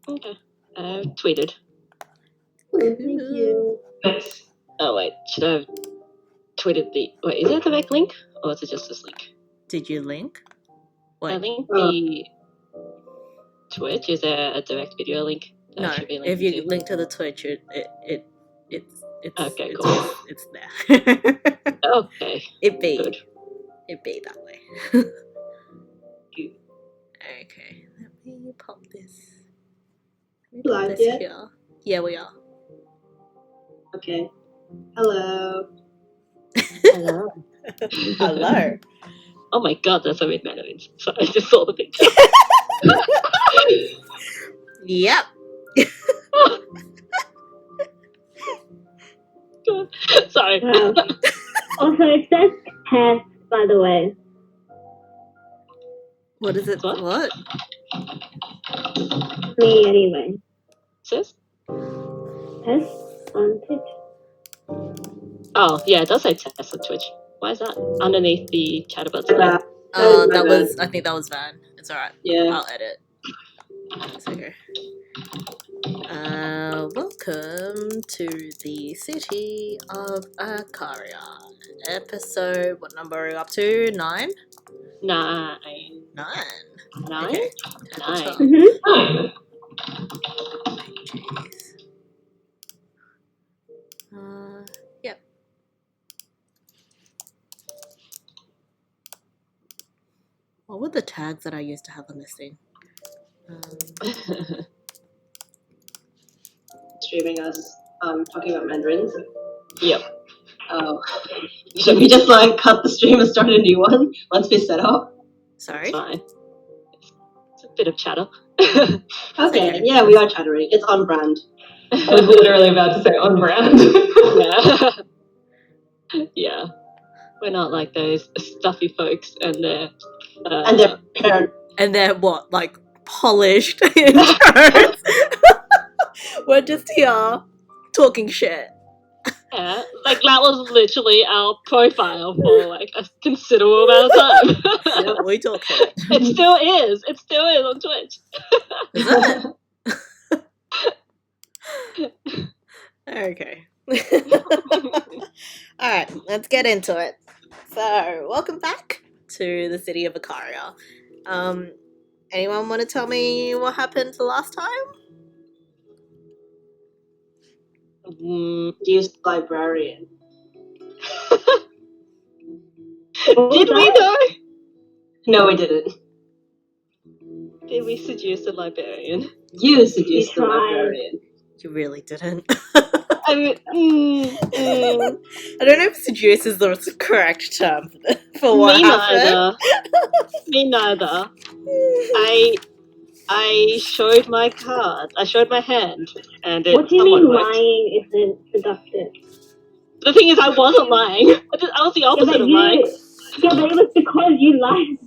Okay. Tweeted. Thank you. Nice. Oh wait, should I have tweeted the? Wait, is that the direct link or is it just this link? Did you link? I Wait, think the Twitch is there a direct video link? That no. should be If you linked to? link to the Twitch, it's Okay, it's, cool. it's there. Okay, it be good. it be that way. You- Okay, let me pop this. Live yet? Here. Yeah, we are. Okay. Hello. Hello. Hello. Oh my god, that's a weird Mandarin. Sorry, I just saw the picture. Yep. Sorry. Wow. Also, it says test, by the way. What is it? What? What? Me, anyway. Sis? Test on Twitch. Oh, yeah, it does say test on Twitch. Why is that underneath the chatterbox? Yeah. Oh, my that bad. was. I think that was Van. It's alright. Yeah. I'll edit. It's okay. Welcome to the City of Acaria. Episode, what number are we up to? 9? 9. 9. 9? Okay. 9. Mm-hmm. Jeez. Yep. What were the tags that I used to have on this thing? Streaming us talking about mandarins. Yep. Oh. Should we just cut the stream and start a new one once we set up? Sorry? Fine. It's a bit of chatter. Okay. Okay. Yeah, we are chattering. It's on brand. I was literally about to say on brand. Yeah. Yeah. We're not like those stuffy folks and their And their parent. And they're what? Like polished intros? We're just here talking shit. yeah, like that was literally our profile for like a considerable amount of time. Yeah, we talk shit. It still is. It still is on Twitch. Is it? Okay. Alright, let's get into it. So, welcome back to the City of Acaria. Anyone want to tell me what happened the last time? Used librarian. Did we though? No, we didn't. Did we seduce a librarian? You seduced You the tried. librarian. You really didn't. I mean, I don't know if seduce is the correct term for what me happened. neither. Me neither. I showed my card. I showed my hand, and it What do you somewhat mean worked. lying isn't seductive? The thing is, I wasn't lying. I was the opposite of lying. Yeah, but it was because you lied.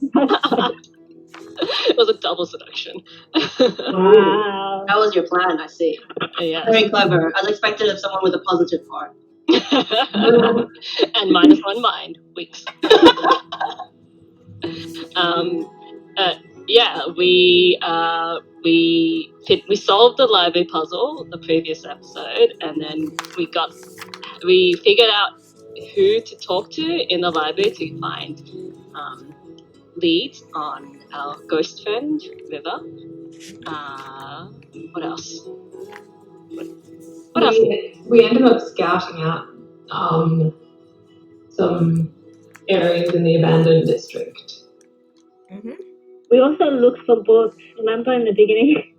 It was a double seduction. Wow. That was your plan, I see. Yeah. Very clever. I was expected of someone with a positive part. And -1 mind. Weeks. Yeah, we solved the library puzzle the previous episode, and then we figured out who to talk to in the library to find leads on our ghost friend River. What else? What else? We ended up scouting out some areas in the abandoned district. Mm-hmm. We also looked for books. Remember in the beginning?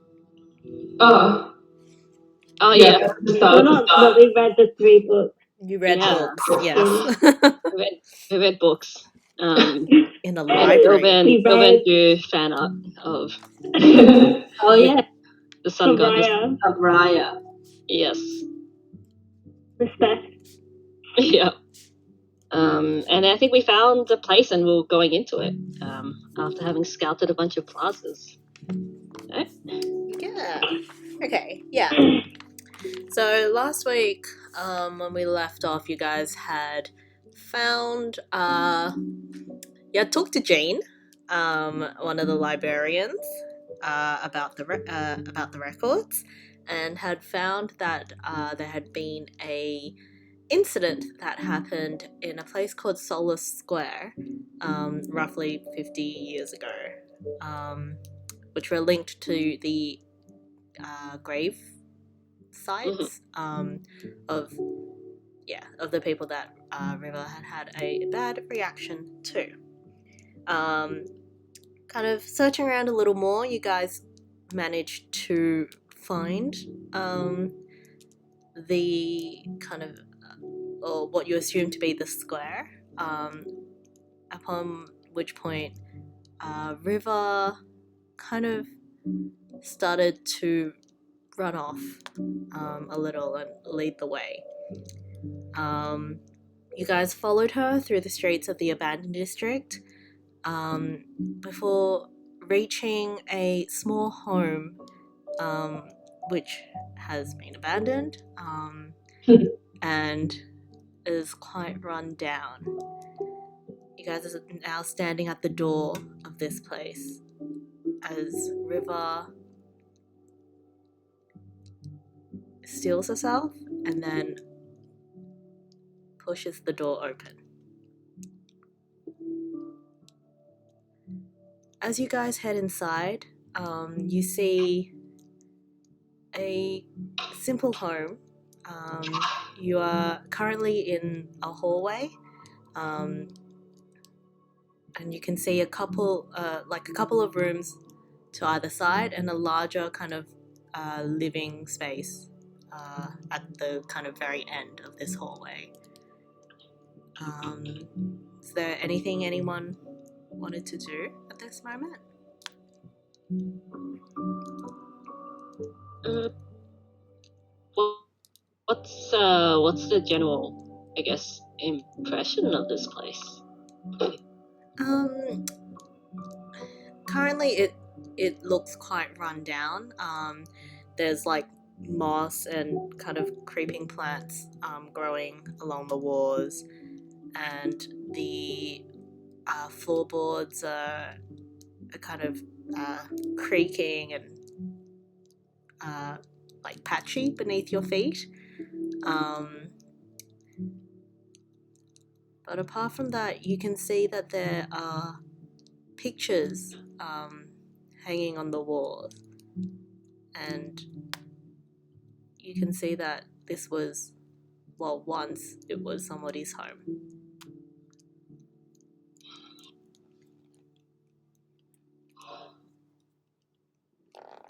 Oh, Yeah. that's the Well, start. not, but we read the 3 books. You read Yeah. books, yes. We read books. In the And library. Ilven drew fan art of Oh yeah, the sun goddess. Soraya. of Raya. Yes. Respect. Yeah. And I think we found the place and we're going into it after having scouted a bunch of plazas. Yeah. Okay, yeah. So last week, when we left off, you guys had found, you had talked to Jane, one of the librarians, about the records, and had found that there had been a incident that happened in a place called Solar Square, roughly 50 years ago, which were linked to the grave sites of the people that River had a bad reaction to. Kind of searching around a little more, you guys managed to find the kind of or what you assume to be the square, upon which point River kind of started to run off a little and lead the way. You guys followed her through the streets of the abandoned district before reaching a small home which has been abandoned and is quite run down. You guys are now standing at the door of this place as River steals herself and then pushes the door open. As you guys head inside, you see a simple home. You are currently in a hallway, and you can see a couple of rooms to either side and a larger kind of living space at the kind of very end of this hallway. Is there anything anyone wanted to do at this moment? What's the general, I guess, impression of this place? Currently it looks quite run down. There's like moss and kind of creeping plants growing along the walls, and the floorboards are kind of creaking and like patchy beneath your feet. But apart from that, you can see that there are pictures hanging on the walls, and you can see that this was, well, once it was somebody's home.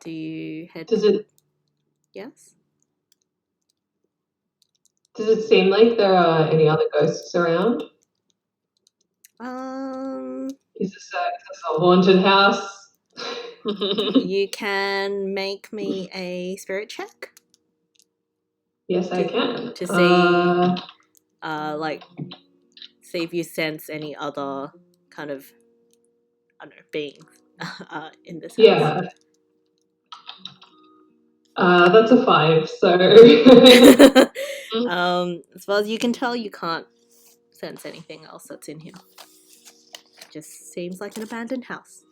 Do you head? Yes? Does it seem like there are any other ghosts around? Is this a haunted house? You can make me a spirit check Yes, I can. to see, see if you sense any other kind of, I don't know, beings in this house. Yeah. That's a 5, so... As far as you can tell, you can't sense anything else that's in here. It just seems like an abandoned house.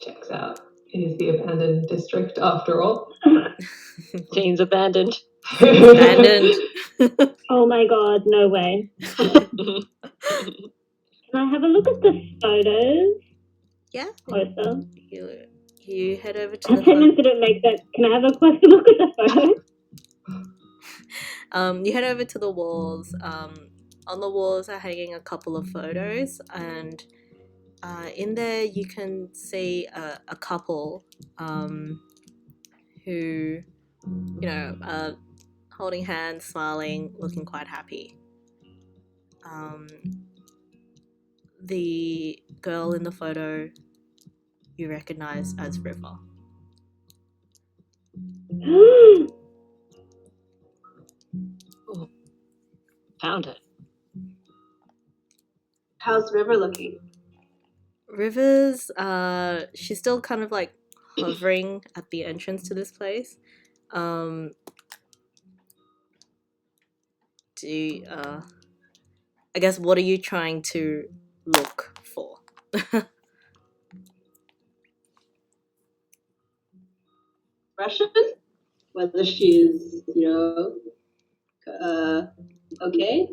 Checks out. It is the abandoned district after all. Seems abandoned. Abandoned. Oh my god, no way. Can I have a look at the photos? Yeah. Closer. You head over to Our the sentence didn't make sense. Can I have a closer look at the photos? You head over to the walls. On the walls are hanging a couple of photos, and in there you can see a couple who, are holding hands, smiling, looking quite happy. The girl in the photo you recognize as River. Found it. How's River looking? River's, she's still kind of like hovering at the entrance to this place. I guess, what are you trying to look for? expression, whether she's, okay,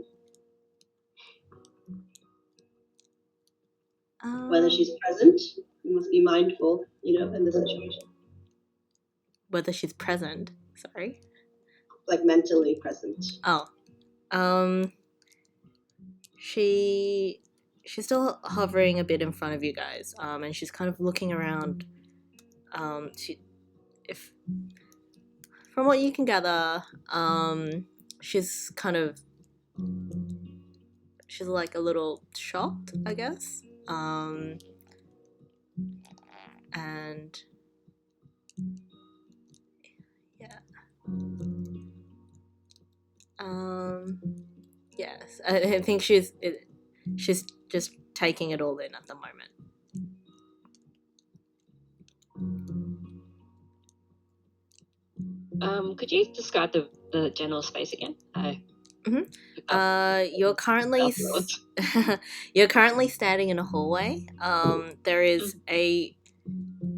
whether she's present. You must be mindful, in the situation, Whether she's present. Sorry. like mentally present. Oh. She's still hovering a bit in front of you guys, and she's kind of looking around. From what you can gather, she's like a little shocked, I guess. And yeah. Yes, I think she's just taking it all in at the moment. Could you describe the general space again? You're currently you're currently standing in a hallway. There is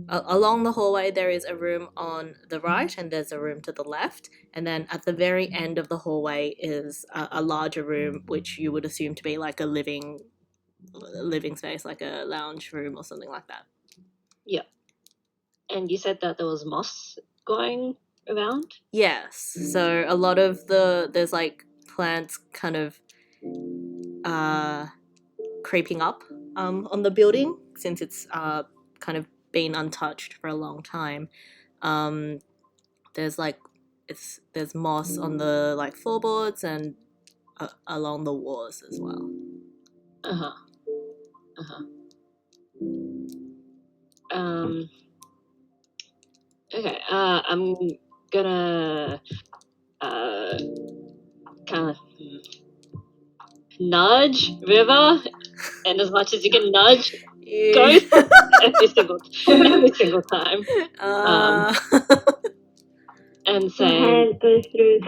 along the hallway there is a room on the right and there's a room to the left, and then at the very end of the hallway is a larger room which you would assume to be like a living space, like a lounge room or something like that. Yeah. And you said that there was moss going around? Yes. So a lot of there's like plants kind of creeping up on the building since it's kind of been untouched for a long time. There's moss on the like floorboards and along the walls as well. Okay. I'm gonna kind of nudge River, and as much as you can nudge, go every single time. And say, hand goes through.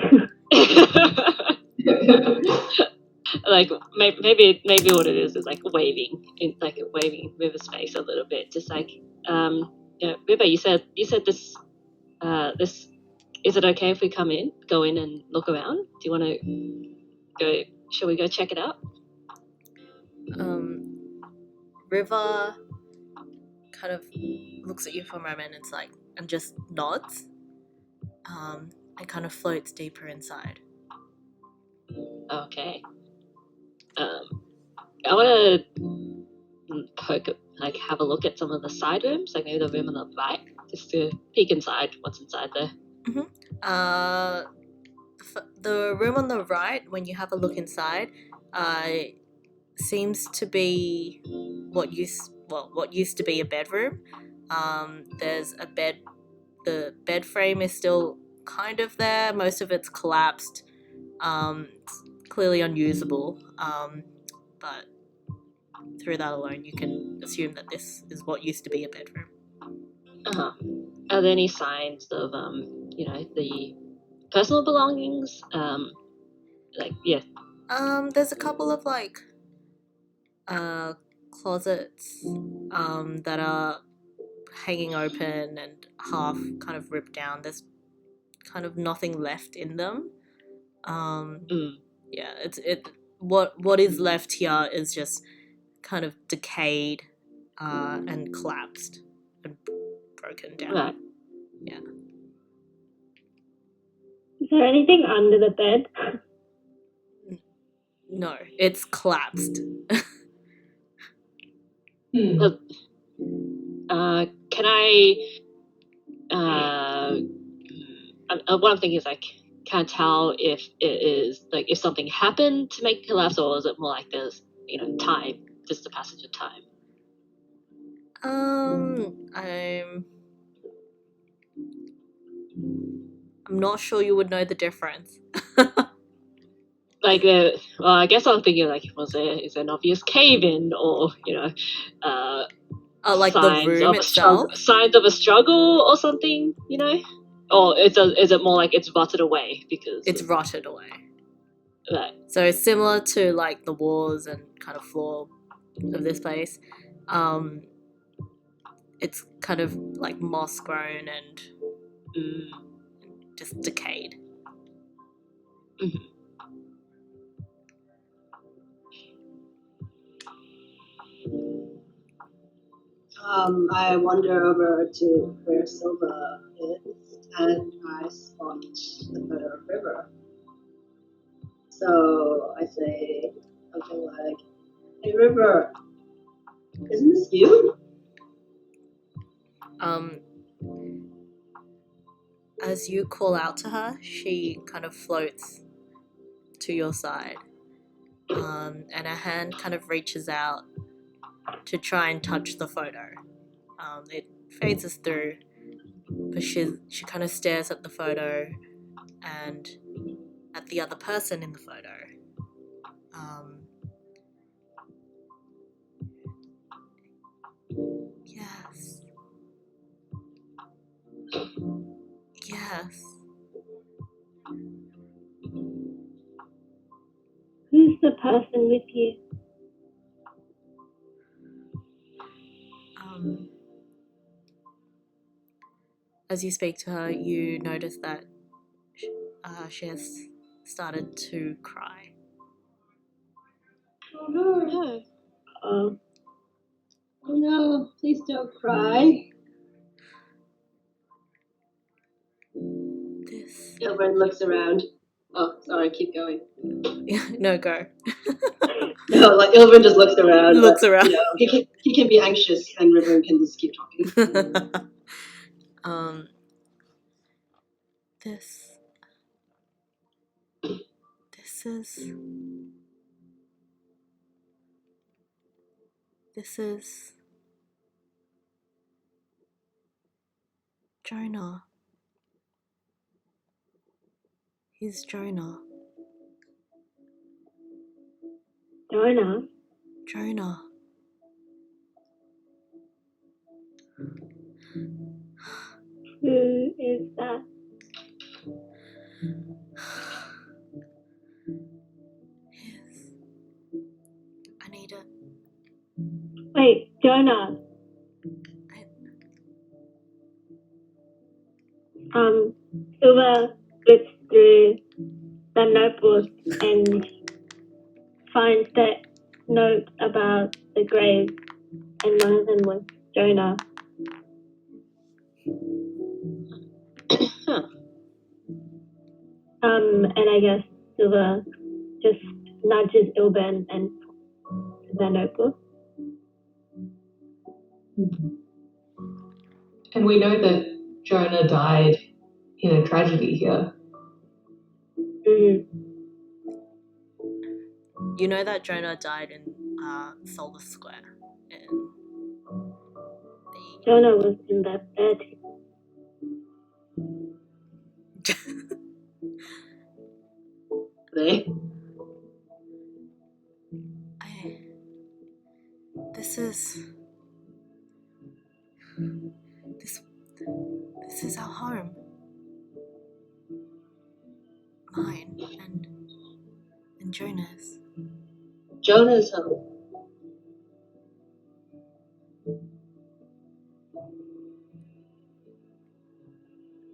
like maybe what it is like waving River's face a little bit, just like River, you said this is it okay if we go in and look around? Do you want to go? Shall we go check it out? River kind of looks at you for a moment and just nods, and kind of floats deeper inside. Okay. I want to have a look at some of the side rooms, like maybe the room on the right, just to peek inside what's inside there. The room on the right, when you have a look inside, seems to be what used to be a bedroom. There's a bed. The bed frame is still kind of there. Most of it's collapsed. It's clearly unusable. But through that alone, you can assume that this is what used to be a bedroom. Are there any signs of the personal belongings? There's a couple of closets that are hanging open and half kind of ripped down. There's kind of nothing left in them. Yeah, what is left here is just kind of decayed and collapsed and broken down. Right. Yeah. Is there anything under the bed? No, it's collapsed. Can I? What I'm thinking is can't tell if it is if something happened to make it collapse, or is it more like there's time, just the passage of time. I'm not sure you would know the difference. I guess I'm thinking is there an obvious cave in, or like the room itself, signs of a struggle or something, or is it more like it's rotted away because it's rotted away. Right. So similar to like the walls and kind of floor of this place, it's kind of like moss grown and just decayed. I wander over to where Silva is, and I spot the photo of River. So I say something like, "Hey, River, isn't this you?" As you call out to her, she kind of floats to your side, and her hand kind of reaches out to try and touch the photo. It phases through, but she kind of stares at the photo and at the other person in the photo. Yes. Yes. Who's the person with you? As you speak to her, you notice that she has started to cry. Oh no! Oh, Oh no! Please don't cry. This. Ilvern looks around. Oh, sorry. Keep going. No, go. No, like Ilvern just looks around. Looks but, around. You know, he can be anxious, and River can just keep talking. This is Jonah. He's Jonah. Jonah? Jonah. Who is that? I need it. Wait, Jonah. Silva flips through the notebook and finds that note about the grave, and one of them was Jonah. And I guess Silva just nudges Ilben and the notebook. And we know that Jonah died in a tragedy here. Mm-hmm. You know that Jonah died in Solar Square. Jonah was in that bed. They? This is our home. Mine and Jonah's. Jonah's home.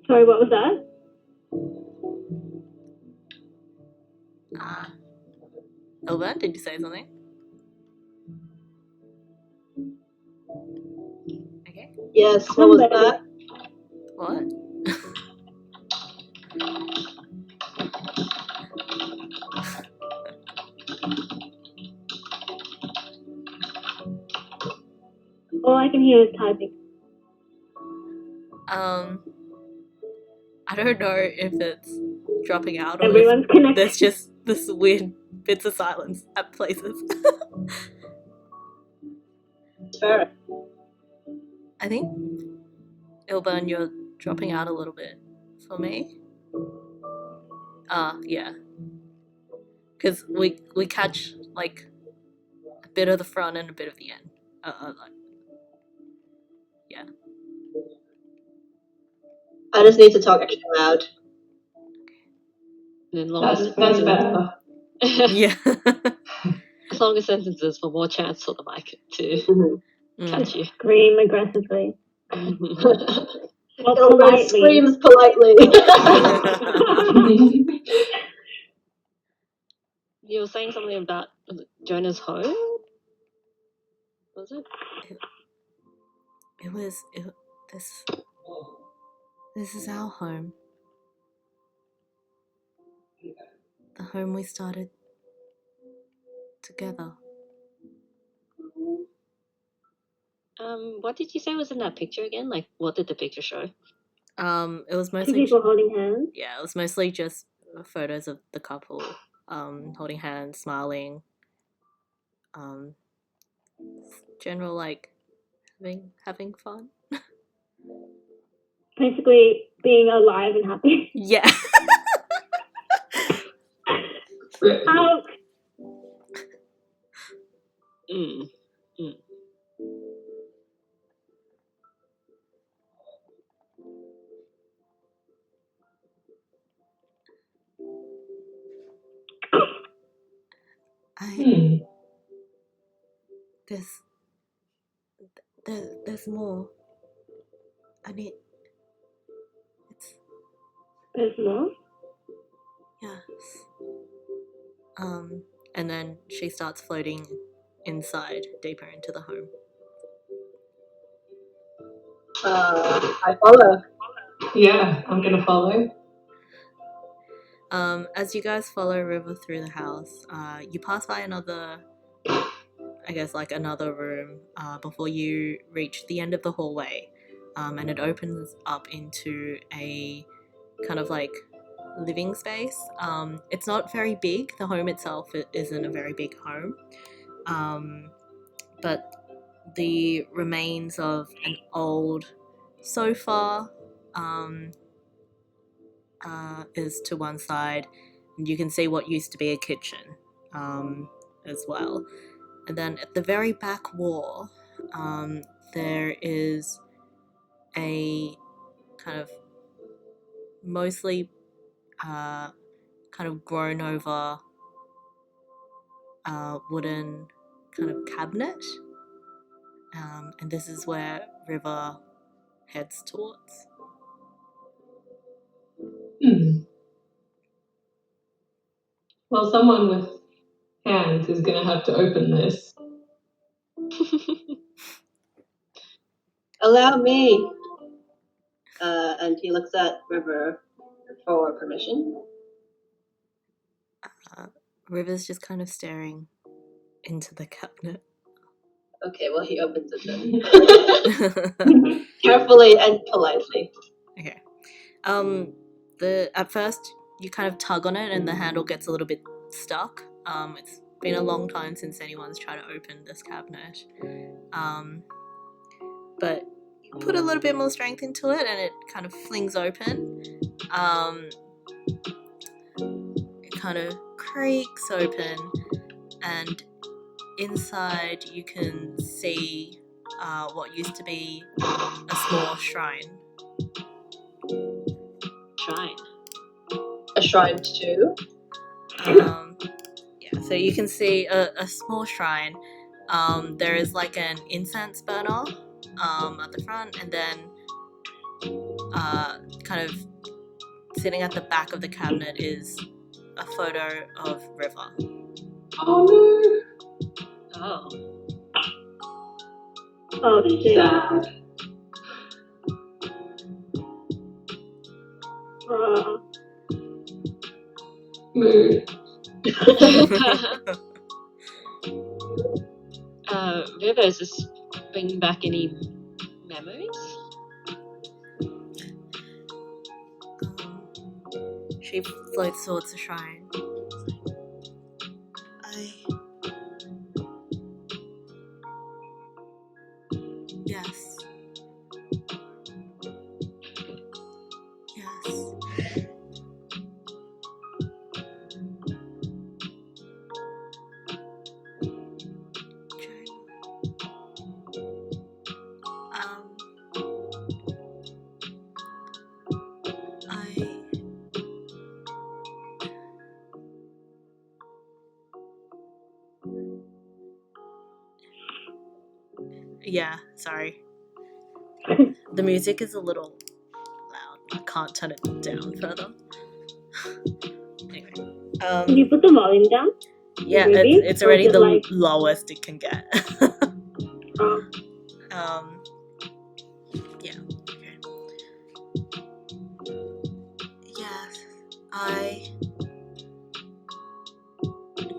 Sorry, what was that? Elban, did you say something? Okay. Yes, what was that? What? All I can hear is typing. I don't know if it's dropping out or Everyone's if connected. there's just this weird bits of silence at places. Fair. I think, Ilburn, you're dropping out a little bit for me. Yeah. Because we catch, like, a bit of the front and a bit of the end. Yeah. I just need to talk extra loud. And then That's better. Yeah. longer sentences for more chance for the mic to catch you. Scream aggressively. Well, Gilbert politely. screams politely. You were saying something about Jonah's home? Was it? This is our home. The home we started together. What did you say was in that picture again? Like, what did the picture show? It was Two mostly people holding hands. it was mostly just photos of the couple, holding hands, smiling, general like having fun. Basically being alive and happy. Yeah. Mm. There's more. I mean, There's more. yes. And then she starts floating inside, deeper into the home. I follow. Yeah, I'm gonna follow. As you guys follow River through the house, you pass by another room before you reach the end of the hallway, and it opens up into a kind of like living space. It's not very big. The home itself isn't a very big home, but the remains of an old sofa is to one side, and you can see what used to be a kitchen as well. And then at the very back wall, there is a kind of mostly kind of grown over wooden kind of cabinet. And this is where River heads towards. Well, someone with hands is gonna have to open this. Allow me. And he looks at River for permission. River's just kind of staring into the cabinet. Okay, well, he opens it then. Carefully and politely. Okay. At first you kind of tug on it and the handle gets a little bit stuck. It's been a long time since anyone's tried to open this cabinet. But you put a little bit more strength into it and it kind of flings open. It kind of creaks open, and inside you can see what used to be a small shrine. Shrine. A shrine too? Yeah, so you can see a small shrine. There is like an incense burner at the front, and then kind of sitting at the back of the cabinet is a photo of River. Oh no! Oh. Oh shit. Sad. Mood. River, is this bringing back any memories? She floats towards the shrine. Yes. Yeah, sorry. The music is a little I can't turn it down further. Anyway. Can you put the volume down? Yeah, Ruby? it's Or already is it the like- lowest it can get. Oh, Yeah, okay. Yeah,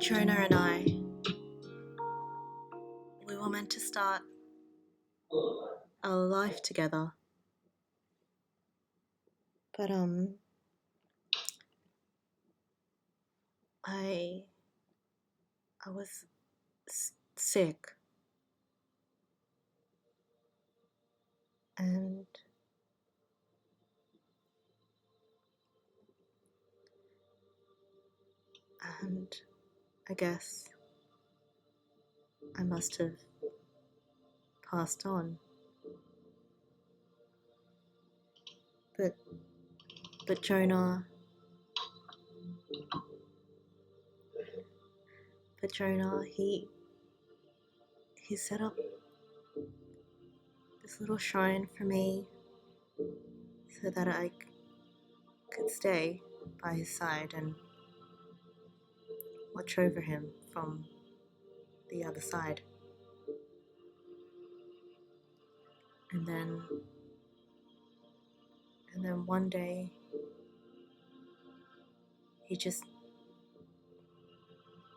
Jonah and I, we were meant to start a life together. But, I was sick. And I guess I must have passed on. But Jonah, he set up this little shrine for me so that I could stay by his side and watch over him from the other side. And then one day, he just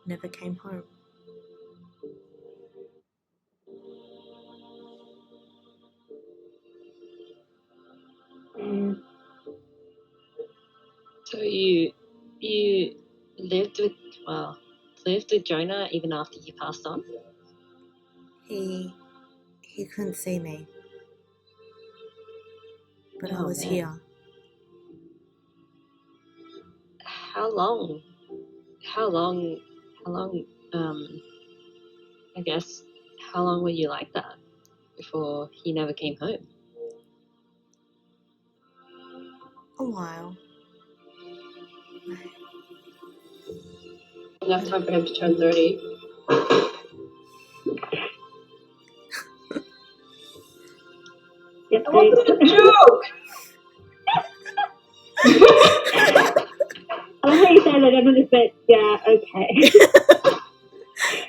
never came home. So you lived with Jonah even after you passed on? He couldn't see me, but I Oh, was man. here. How long, I guess, how long were you like that before he never came home? A while. Enough time for him to turn 30. yep, That wasn't a joke! I like how you say that everyone just said, yeah, okay.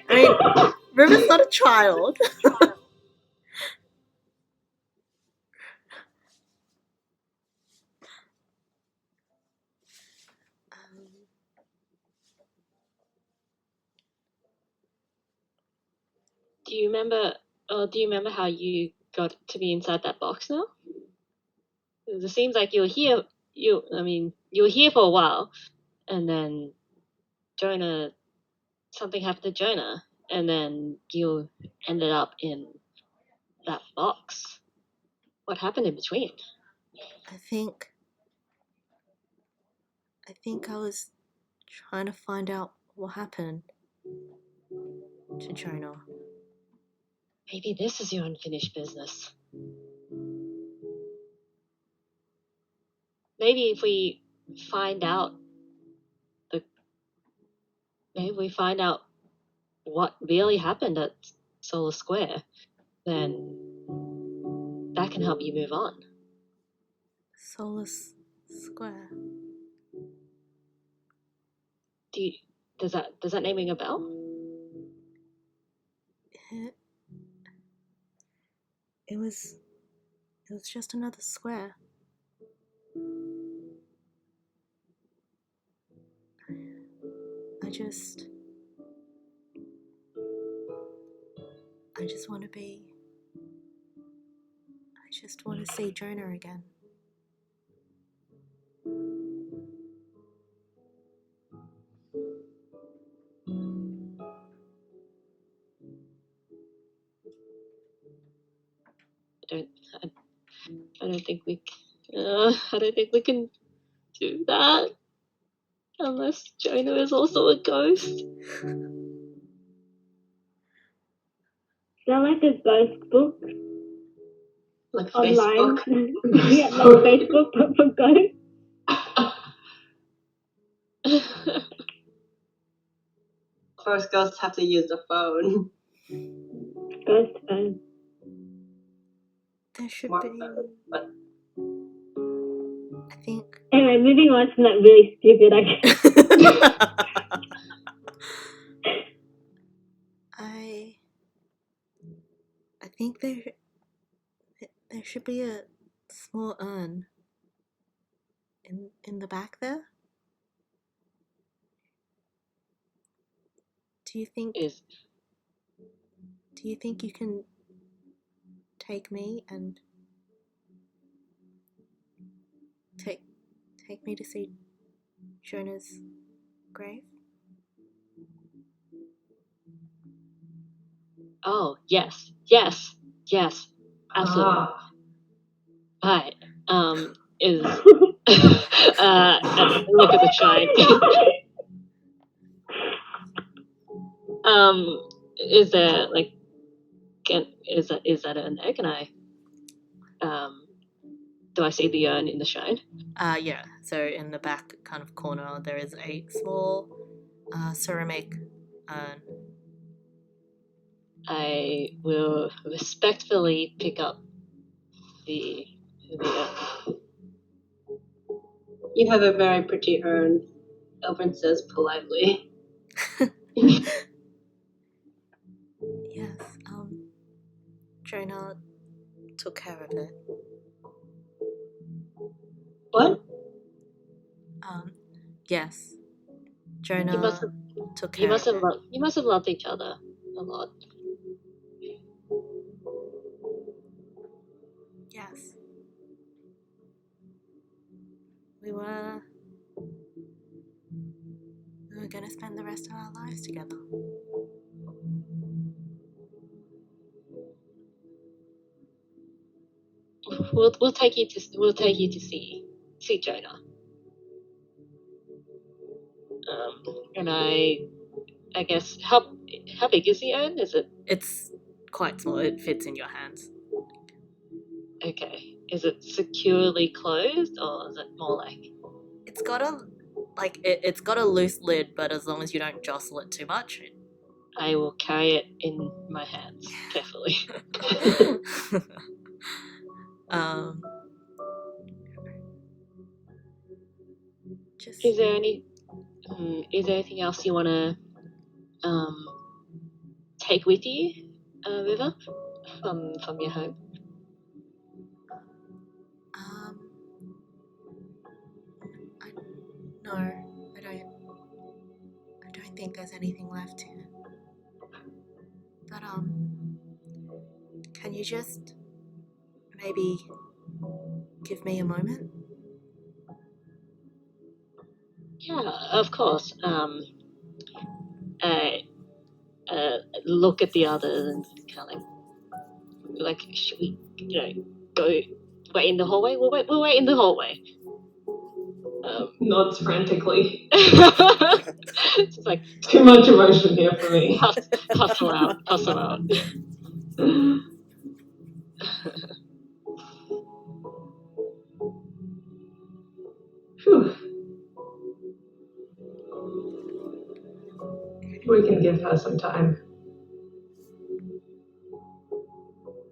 I mean, River's not a child. Do you remember how you got to be inside that box now? It seems like you were here for a while, and then something happened to Jonah, and then you ended up in that box. What happened in between? I think I was trying to find out what happened to Jonah. Maybe this is your unfinished business. Maybe if we find out what really happened at Solar Square, then that can help you move on. Solus Square. Does that name ring a bell? It was just another square. I just want to see Jonah again. I don't think we can do that unless Jonah is also a ghost. Is that like a ghost book Like online? Facebook. Yeah, like Facebook, but for ghosts. First, ghosts have to use the phone. Ghost phone. There should Smart be. phone, but I think. Anyway, moving on from that really stupid I think there should be a small urn in the back there. Do you think you can take me and take me to see Jonah's grave? Oh, yes, absolutely. Right. Is and look at the shrine. Is there like, is that an egg? Can I do I see the urn in the shrine? Yeah. So in the back kind of corner, there is a small ceramic urn. I will respectfully pick up the urn. You have a very pretty urn, Elvin says politely. Yes. Jonah took care of it. What? Yes. Jonah took care You must of have it. you must have loved each other a lot. Yes. We were going to spend the rest of our lives together. We'll take you to see Jonah. And I guess how big is the urn? Is it? It's quite small. It fits in your hands. Okay. Is it securely closed, or is it more like? It's got a loose lid, but as long as you don't jostle it too much. I will carry it in my hands carefully. Just Is there anything else you want to take with you, River, from your home? No, I don't think there's anything left here. But can you just maybe give me a moment? Yeah, of course. I look at the others and kind of like, should we, go wait in the hallway? We'll wait in the hallway. Nods frantically. It's like Too much emotion here for me. Hustle out. Phew. We can give her some time.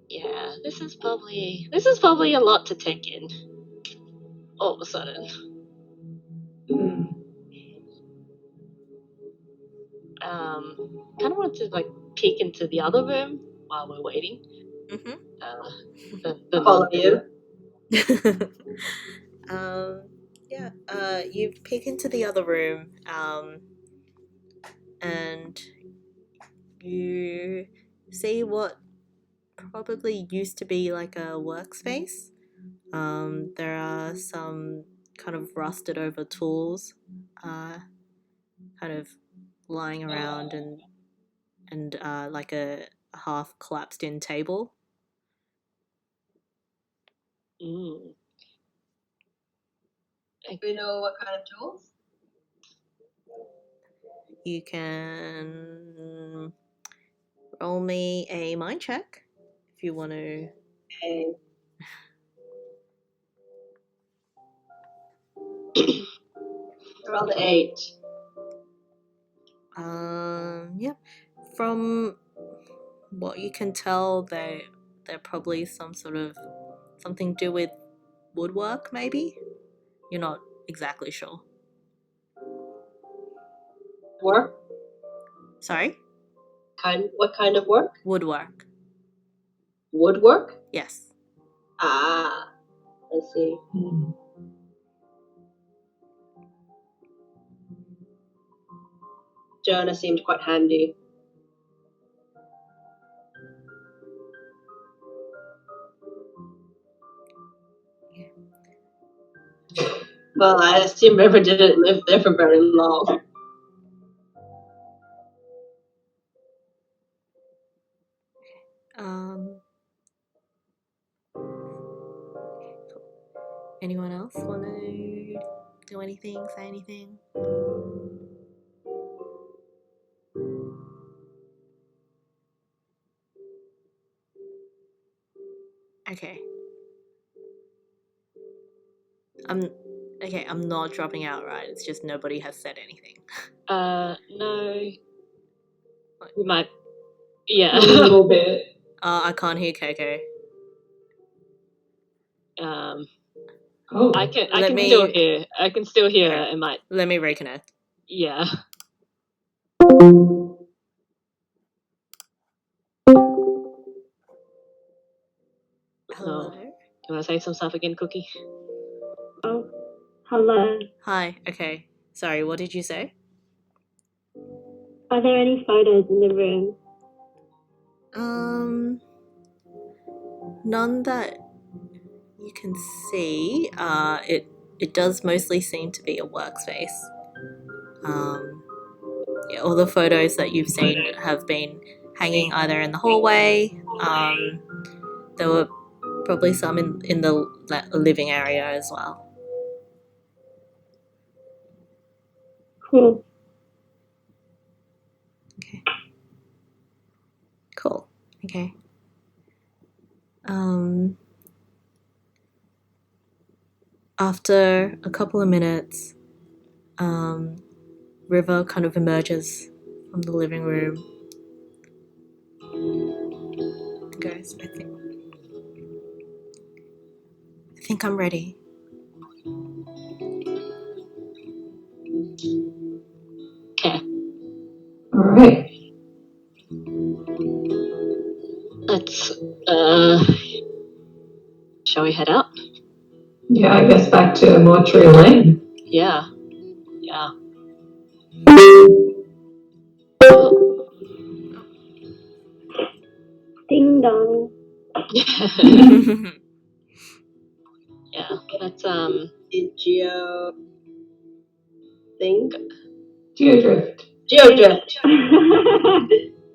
Yeah, this is probably a lot to take in. All of a sudden. Kind of want to like peek into the other room while we're waiting. All of you. You peek into the other room, and you see what probably used to be like a workspace. There are some kind of rusted over tools, kind of lying around, and like a half collapsed in table. Mm. Do we know what kind of tools? You can roll me a mind check if you want to. Okay. Roll the 8. Yeah. From what you can tell, they're probably something to do with woodwork, maybe. You're not exactly sure. Work? Sorry? What kind of work? Woodwork. Woodwork? Yes. Ah, I see. Jonah seemed quite handy. Well, I assume River didn't live there for very long. Anyone else want to do anything, say anything? Okay. I'm not dropping out, right? It's just nobody has said anything. No. We might. Yeah. A little bit. I can't hear Coco. Oh. I can Let me- still hear. I can still hear. Okay. It might. Let me reconnect. Yeah. Hello? You want to say some stuff again, Cookie? Oh, hello. Hi, okay. Sorry, what did you say? Are there any photos in the room? None that you can see. It does mostly seem to be a workspace. Yeah, all the photos that you've seen have been hanging either in the hallway. There were probably some in the living area as well. Cool. Okay. Cool. Okay. After a couple of minutes, River kind of emerges from the living room and goes, I think I'm ready. Okay. All right. Let's. Shall we head out? Yeah, I guess back to Mortuary Lane. Yeah. Yeah. Ding dong. Yeah. Let's Did Geo think? Geodrift. Geodrift.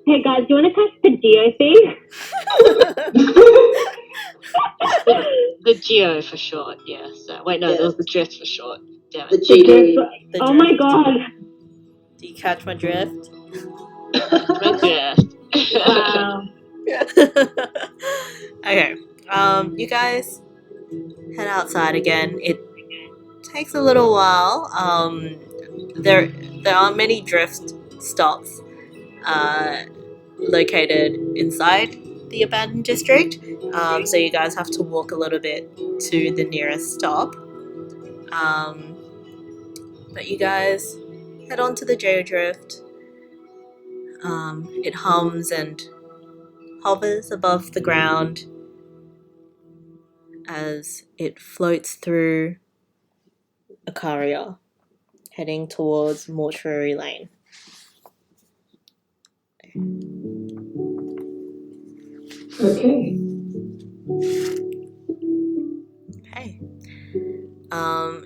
Hey guys, do you want to test the geo feed? the Geo for short. Yeah. So wait, no, Yes. there was the Drift for short. Damn The it. GD. The Oh my drift. god. Do you catch my drift? The Drift. Wow. Okay. You guys head outside again. It takes a little while. There aren't many drift stops located inside the abandoned district. So you guys have to walk a little bit to the nearest stop. But you guys head on to the Geodrift. It hums and hovers above the ground as it floats through Acaria, heading towards Mortuary Lane. Okay. Okay.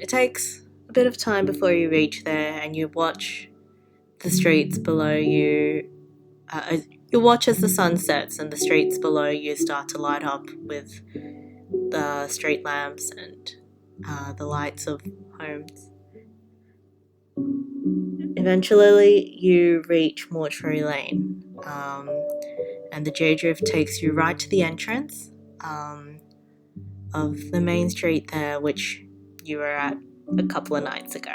It takes a bit of time before you reach there, and you watch the streets below you. You watch as the sun sets and the streets below you start to light up with the street lamps and the lights of homes. Eventually, you reach Mortuary Lane, and the Geodrift takes you right to the entrance of the main street there, which you were at a couple of nights ago.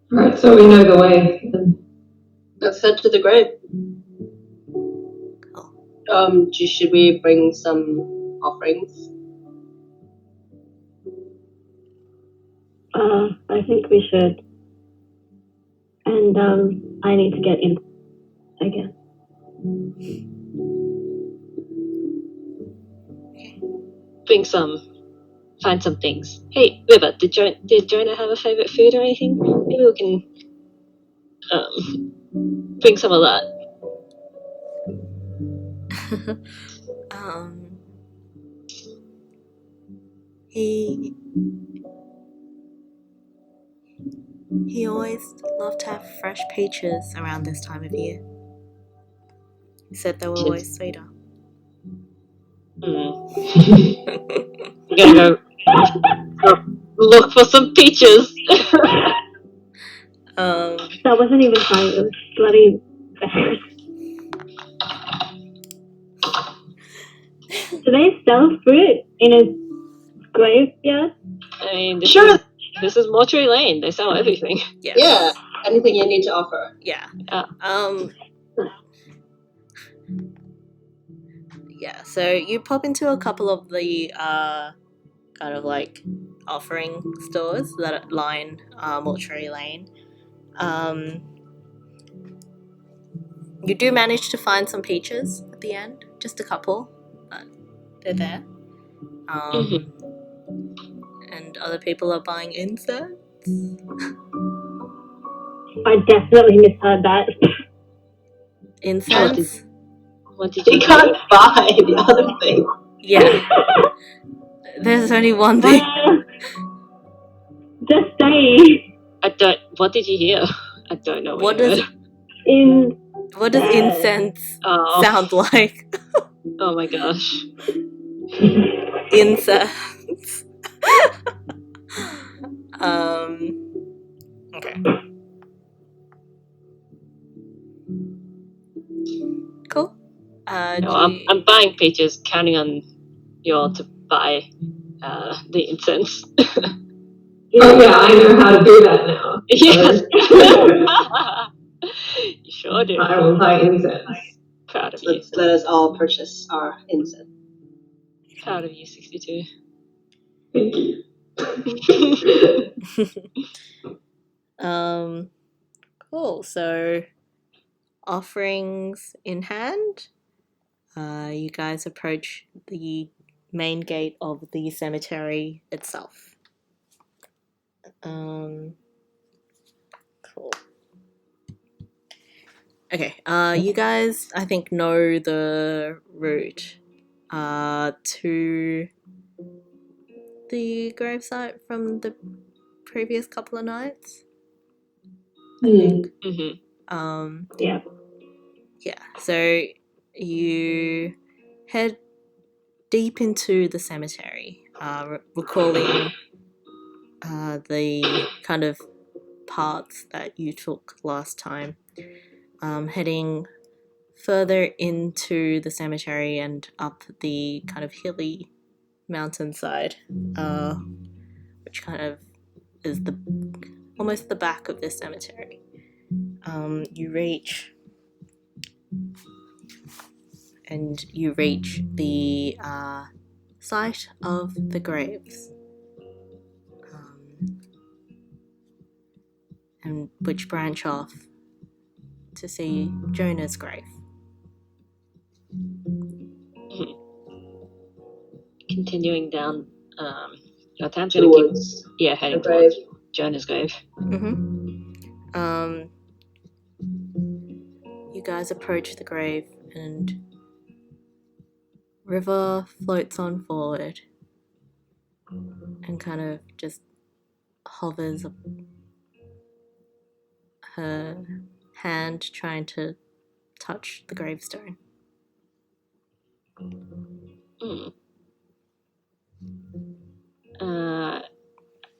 All right, so we know the way. Let's head to the grave. Cool. Should we bring some offerings? I think we should. And I need to get in, I guess. Find some things. Hey, River, did Jonah have a favorite food or anything? Maybe we can bring some of that. He always loved to have fresh peaches around this time of year. He said they were always sweeter. I'm gonna go look for some peaches. That wasn't even funny. It was bloody bad. Do they sell fruit in a graveyard? I mean, Sure. This is Mortuary Lane. They sell everything. Yes. Yeah. Anything you need to offer. Yeah. Yeah, so you pop into a couple of the kind of like offering stores that line Mortuary Lane. You do manage to find some peaches at the end, just a couple, but they're there. And other people are buying incense. I definitely misheard that. Incense? What did You you can't buy the other thing. Yeah. There's only one thing. Just say. What did you hear? I don't know What you does heard. What does incense sound like? Oh my gosh. Incense. Okay. Cool. No, I'm buying peaches, counting on you all to buy the incense. Oh yeah, I know how to do that now. Yes. You sure do. I will buy incense. Proud of you. Let us all purchase our incense. Proud of you, 62. Thank you. Cool. So, offerings in hand, you guys approach the main gate of the cemetery itself. Cool. Okay. You guys, I think, know the route to the gravesite from the previous couple of nights. I think. Yeah. Yeah. So you head deep into the cemetery, recalling the kind of paths that you took last time, heading further into the cemetery and up the kind of hilly mountainside, which kind of is almost the back of this cemetery. You reach the site of the graves, and which branch off to see Jonah's grave. Continuing down, Tam's Towards keep heading the grave. towards Jonah's grave. You guys approach the grave and River floats on forward and kind of just hovers her hand trying to touch the gravestone.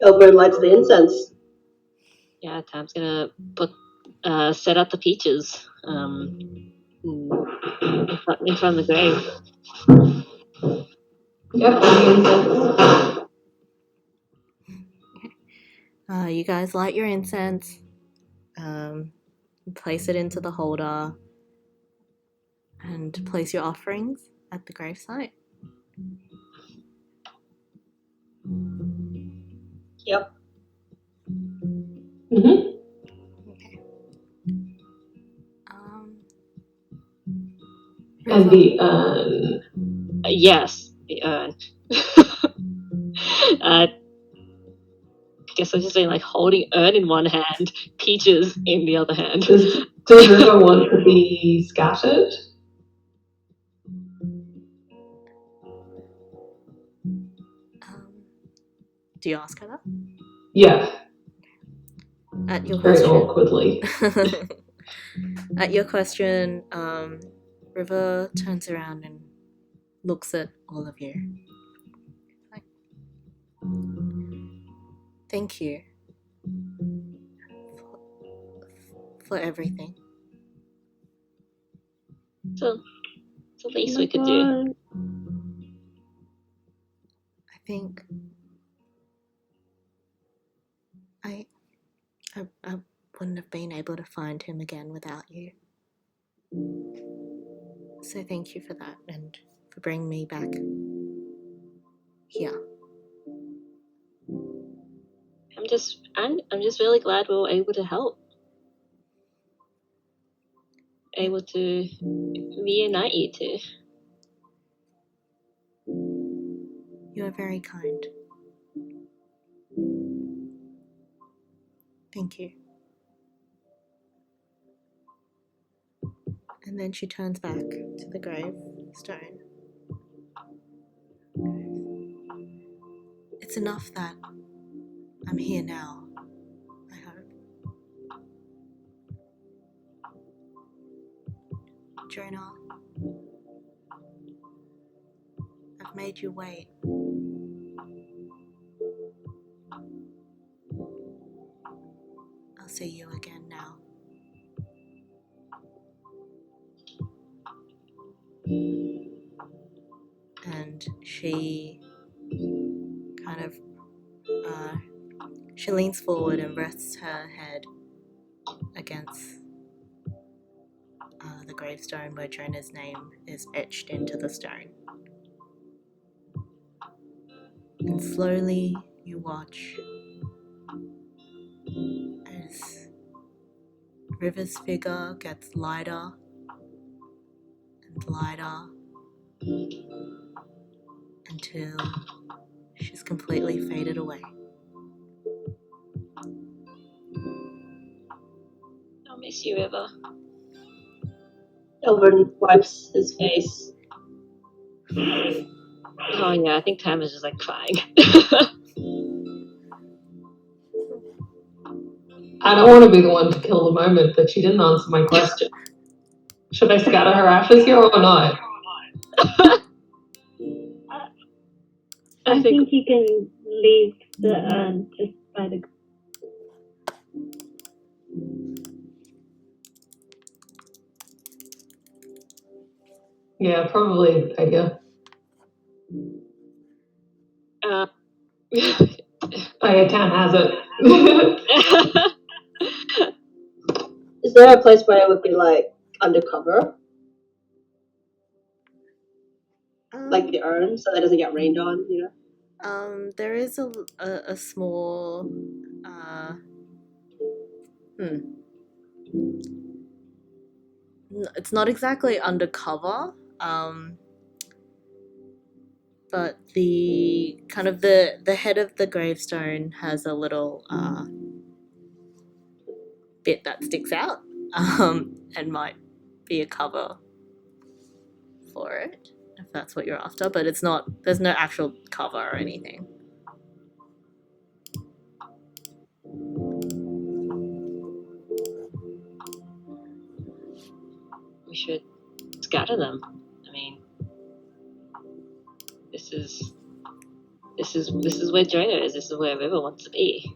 Elbert lights the incense. Yeah, Tam's gonna set up the peaches in front of the grave. Yep, You guys light your incense, place it into the holder, and place your offerings at the gravesite. Yep. Mm-hmm. Okay. And River. the urn. Yes, the urn. I guess I'm just saying, like, holding urn in one hand, peaches in the other hand. Does River want to be scattered? Do you ask her that? Yeah, At your very question. awkwardly. At your question, River turns around and looks at all of you. Like, thank you for everything. So it's the least we could do. I think I wouldn't have been able to find him again without you. So thank you for that and for bringing me back here. I'm just really glad we were able to help. Able to reunite you two. You are very kind. Thank you. And then she turns back to the gravestone. It's enough that I'm here now, I hope. Jonah, I've made you wait. I'll see you again now. And she kind of, she leans forward and rests her head against the gravestone where Jonah's name is etched into the stone. And slowly you watch as River's figure gets lighter and lighter until she's completely faded away. I'll miss you, River. Elvin wipes his face. Oh yeah, I think Tam is just like crying. I don't want to be the one to kill the moment that she didn't answer my question. Should I scatter her ashes here or not? I think you can leave the urn just by the. Yeah, probably idea. Oh yeah, Tam has it. Is there a place where it would be like undercover? Like the urn, so that it doesn't get rained on, you know? There is a small it's not exactly undercover, but the kind of the head of the gravestone has a little bit that sticks out, and might be a cover for it if that's what you're after, but it's not, there's no actual cover or anything. We should scatter them. I mean, this is where Jonah is. This is where River wants to be.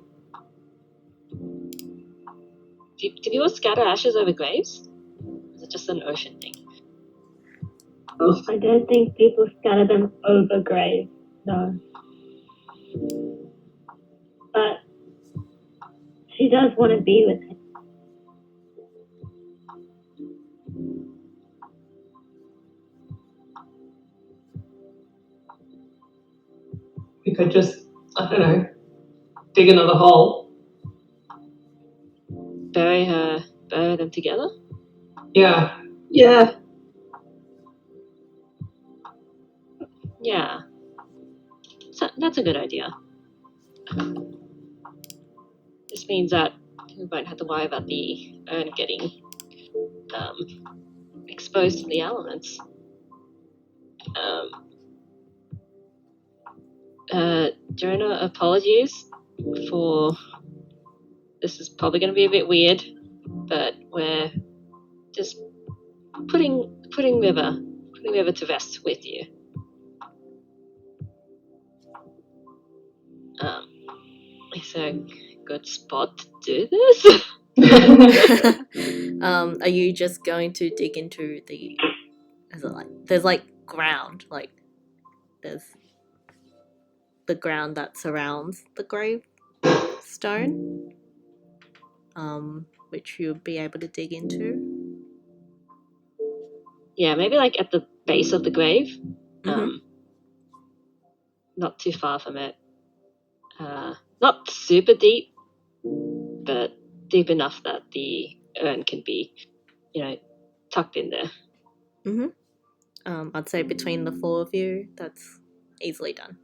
Do people scatter ashes over graves? Or is it just an ocean thing? I don't think people scatter them over graves, no. But she does want to be with him. We could just, I don't know, dig another hole. Bury them together. Yeah. Yeah. Yeah, so that's a good idea. This means that we won't have to worry about the urn getting exposed to the elements. Jonah, apologies for this. Is probably going to be a bit weird, but we're just putting River to rest with you. Is there a good spot to do this? Are you just going to dig into the? Is it like there's like ground, like there's the ground that surrounds the gravestone, which you'll be able to dig into. Yeah, maybe like at the base of the grave. Mhm. Not too far from it. Not super deep, but deep enough that the urn can be, tucked in there. I'd say between the four of you, that's easily done.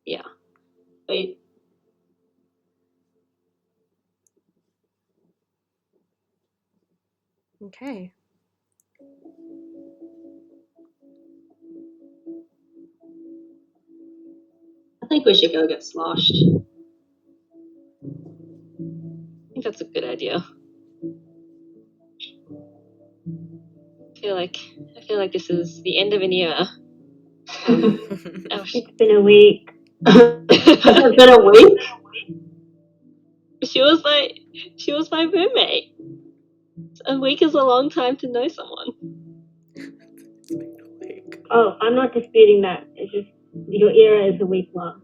Yeah. Wait. Okay. I think we should go get sloshed. I think that's a good idea. I feel like this is the end of an era. It's been a week. Has it been a week? She was my roommate. A week is a long time to know someone. Oh, I'm not disputing that. It's just your era is a week long.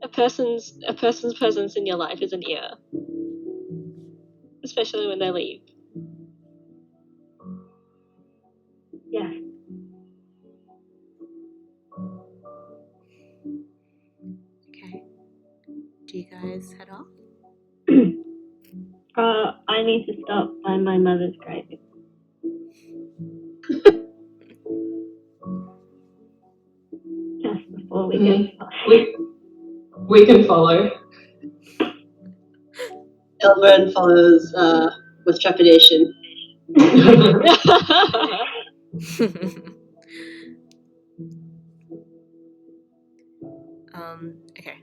A person's presence in your life is an era, especially when they leave. Yeah. Okay. Do you guys head off? I need to stop by my mother's grave. Just before we get started. We can follow. Elvern follows with trepidation. Okay.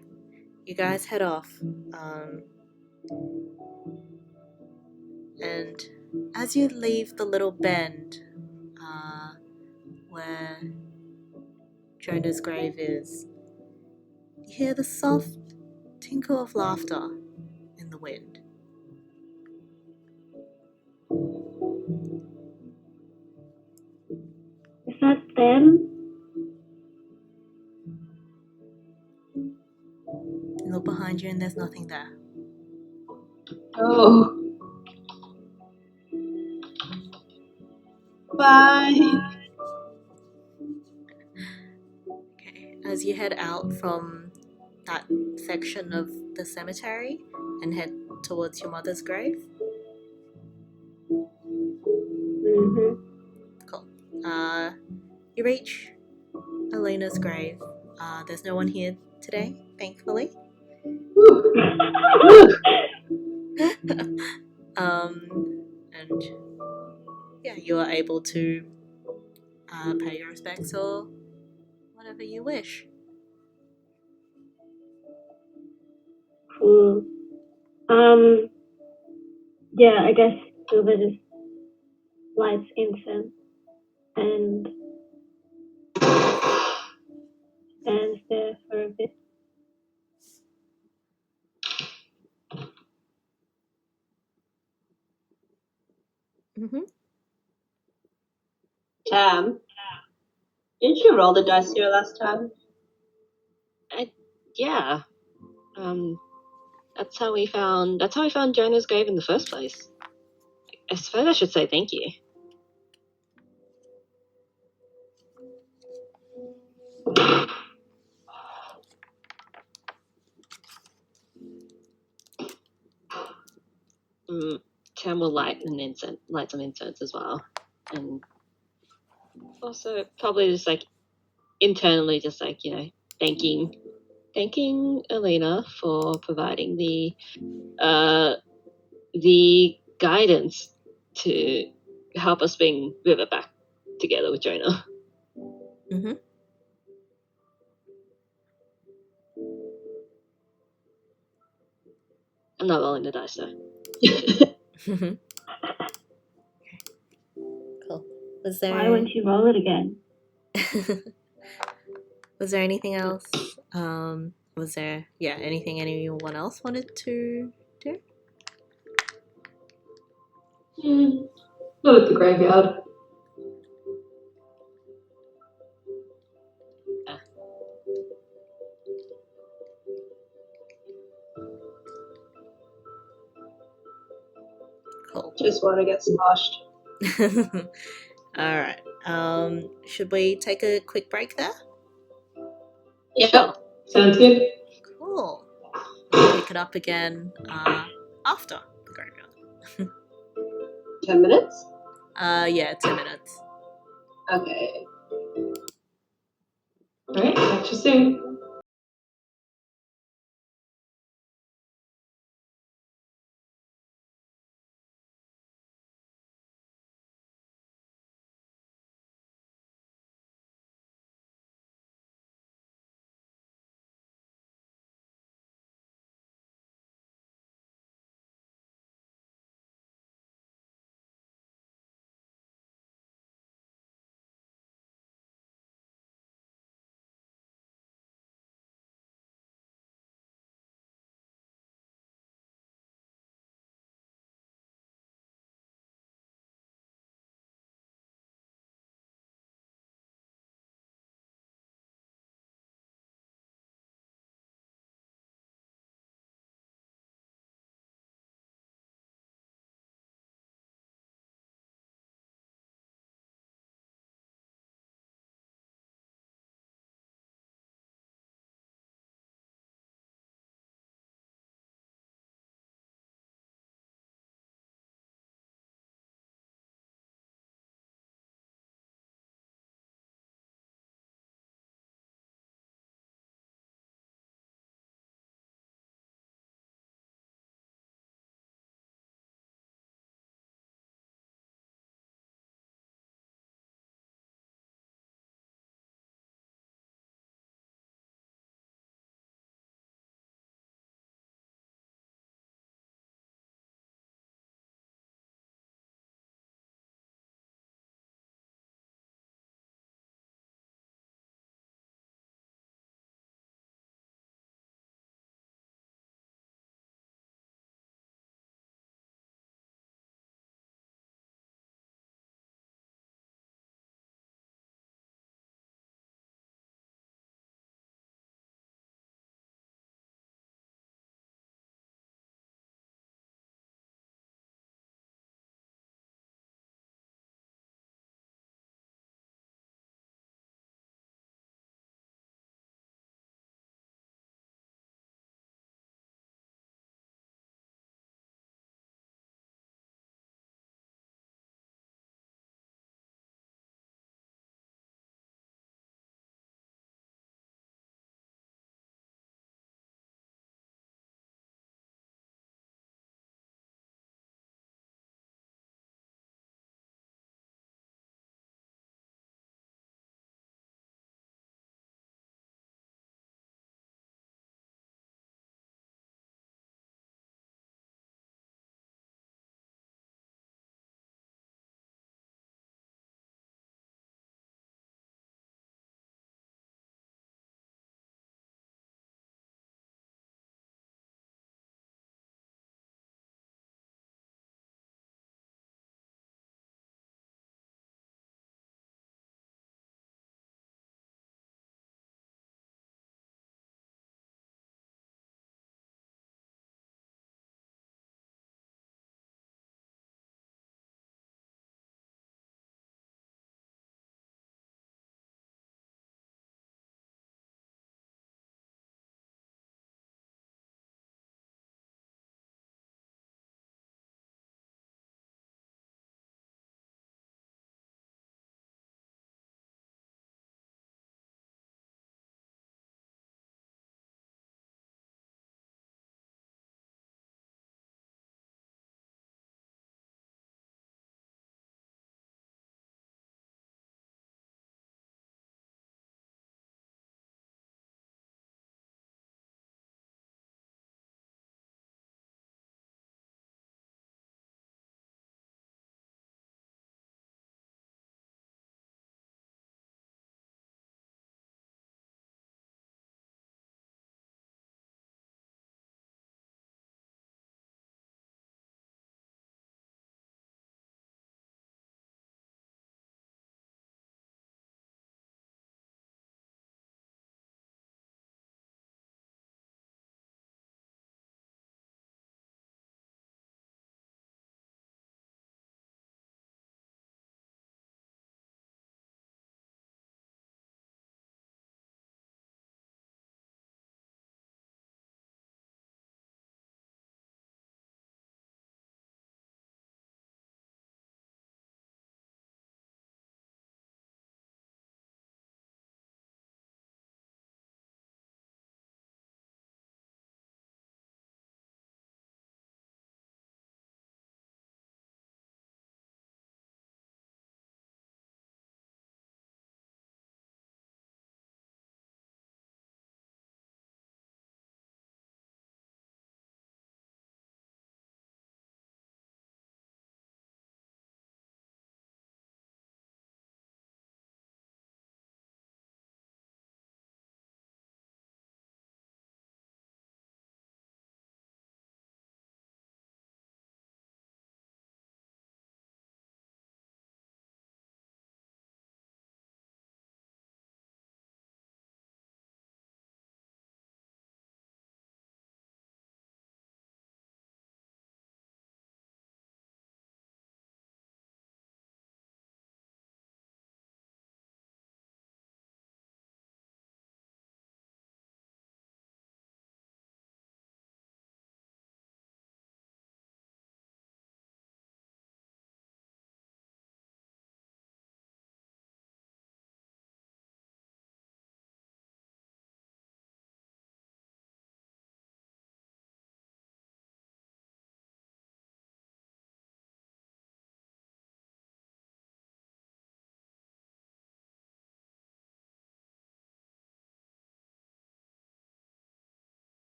You guys head off. And as you leave the little bend where Jonah's grave is, you hear the soft tinkle of laughter in the wind. Is that them? You look behind you and there's nothing there. Oh. Bye. Okay. As you head out from that section of the cemetery and head towards your mother's grave, Mm-hmm. cool. You reach Elena's grave. There's no one here today, thankfully. And yeah, you are able to pay your respects or whatever you wish. Cool. Yeah, I guess Silver just lights incense and stands there for a bit. Mm-hmm. Tam, didn't you roll the dice here last time? Yeah. That's how we found Jonah's grave in the first place. I suppose I should say thank you. Cam will light some incense as well, and also probably just like internally, just like thanking Elena for providing the guidance to help us bring River back together with Jonah. Mm-hmm. I'm not rolling the dice though. Cool. Was Why there won't you roll it again? was there anything else? Was there anything anyone else wanted to do? Not at the graveyard. Cool. Just want to get sloshed. All right. Should we take a quick break there? Yeah. Sounds good. Cool. We'll pick it up again after the graveyard. 10 minutes? 10 minutes. Okay. Alright, catch you soon.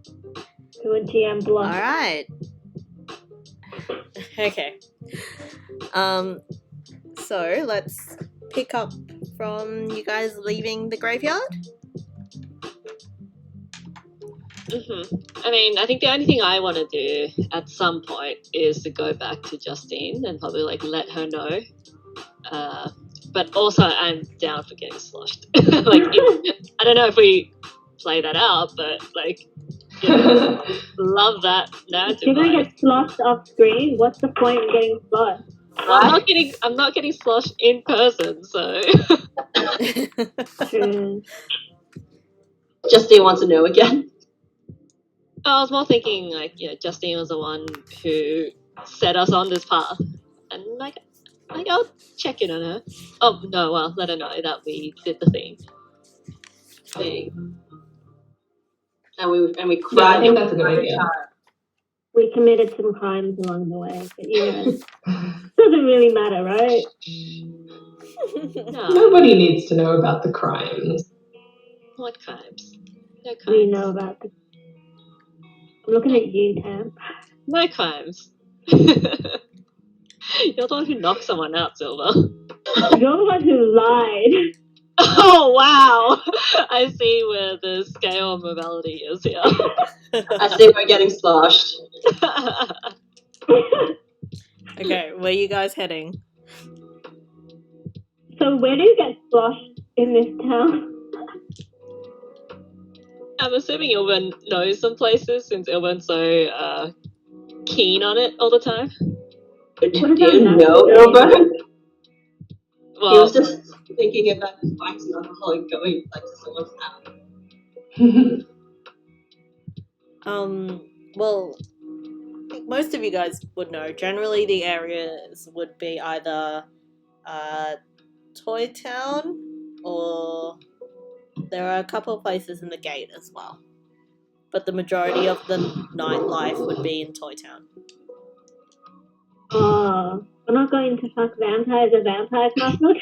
to a GM block. Alright. Okay. So let's pick up from you guys leaving the graveyard. I mean, I think the only thing I want to do at some point is to go back to Justine and probably like let her know. But also, I'm down for getting sloshed. I don't know if we play that out, but like, love that narrative. If you're gonna get sloshed off screen, what's the point in getting sloshed? Well, I'm not getting sloshed in person, so. True. Justine wants to know again. I was more thinking like, Justine was the one who set us on this path, and like I'll check in on her. Oh no, well, let her know that we did the thing. And we Yeah, cried. I think that's a good idea. We committed some crimes along the way, but doesn't really matter, right? No, Nobody needs to know about the crimes. what crimes? No crimes. We know about the. I'm looking at you, Tam. No crimes. You're the one who knocked someone out, Silver. You're the one who lied. Oh wow! I see where the scale of morality is here. I see we're getting sloshed. Okay, where are you guys heading? So where do you get sloshed in this town? I'm assuming Ilvin knows some places since Ilvin's so keen on it all the time. Do does you that know, matter? Ilbert? He Well, was just thinking about his bikes and alcohol and going like to someone's house. Well, I think most of you guys would know. Generally, the areas would be either Toy Town, or there are a couple of places in the gate as well. But the majority of the nightlife would be in Toy Town. Oh, we're not going to fuck vampires or vampire castles.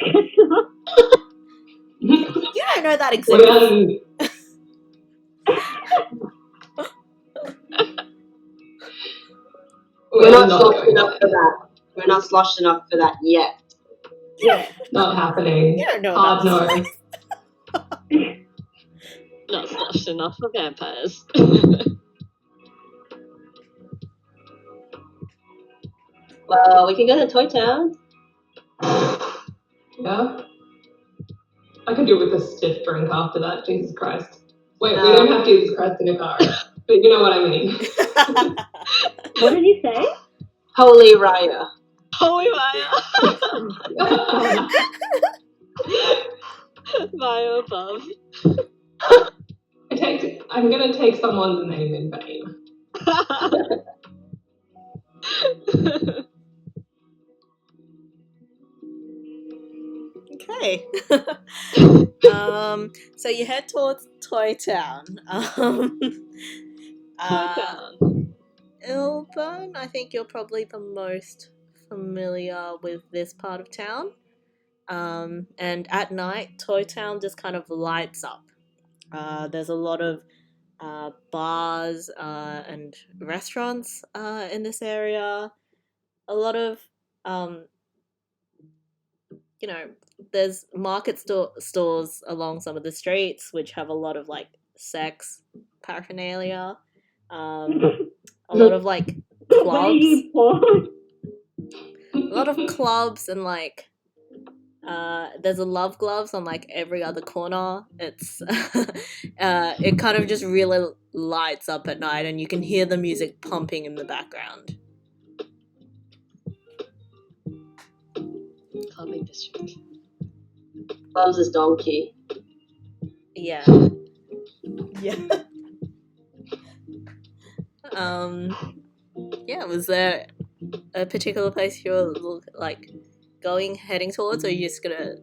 You don't know that We're exists. We're not sloshed enough for that. We're not sloshed enough for that yet. Yeah. Not happening. You don't know Hard about no. not slushed enough for vampires. Well, we can go to Toy Town. Yeah. I could do with a stiff drink after that, Jesus Christ. Wait, we don't have Jesus Christ in a car, but you know what I mean. What did you say? Holy Raya. Holy Maya! Maya above. I'm gonna take someone's name in vain. Okay. So you head towards Toy Town. Ilbone, I think you're probably the most familiar with this part of town. And at night, Toy Town just kind of lights up. There's a lot of bars and restaurants in this area. A lot of, there's market stores along some of the streets, which have a lot of like sex paraphernalia. A lot of like clubs. A lot of clubs and like there's a Love Gloves on like every other corner. It's it kind of just really lights up at night, and you can hear the music pumping in the background. Clubbing district. Loves his donkey. Yeah. Yeah. Yeah, was there a particular place you're like heading towards, or are you just gonna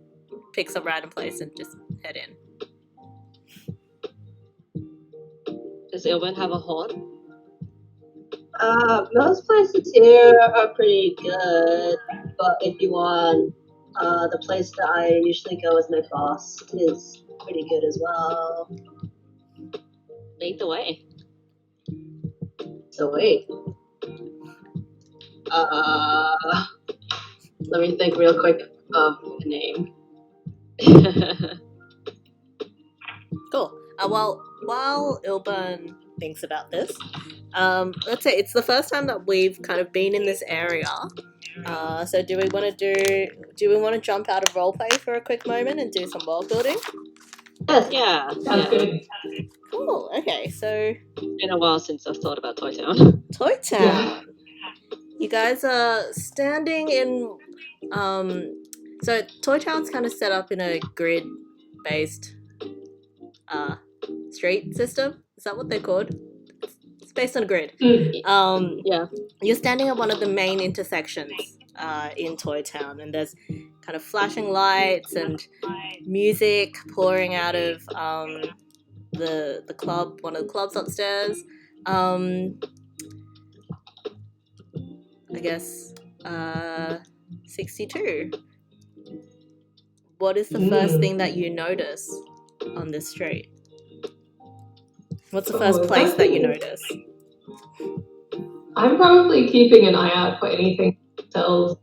pick some random place and just head in? Does Ilvin have a horn? Most places here are pretty good, but if you want, the place that I usually go with my boss is pretty good as well. Lead the way. So wait. Let me think real quick of the name. Cool. While Ilburn thinks about this, let's say it's the first time that we've kind of been in this area. So do we want to jump out of roleplay for a quick moment and do some world building? Yes. Yeah. Sounds good. Cool. Okay, so It's been a while since I've thought about Toy Town. Toy Town. Yeah. You guys are standing in. So Toy Town's kind of set up in a grid-based street system. Is that what they're called? It's based on a grid. Yeah. You're standing at one of the main intersections in Toy Town, and there's kind of flashing lights and music pouring out of the club, one of the clubs upstairs. I guess 62. What is the first thing that you notice on this street? What's the first place that you notice? I'm probably keeping an eye out for anything that sells,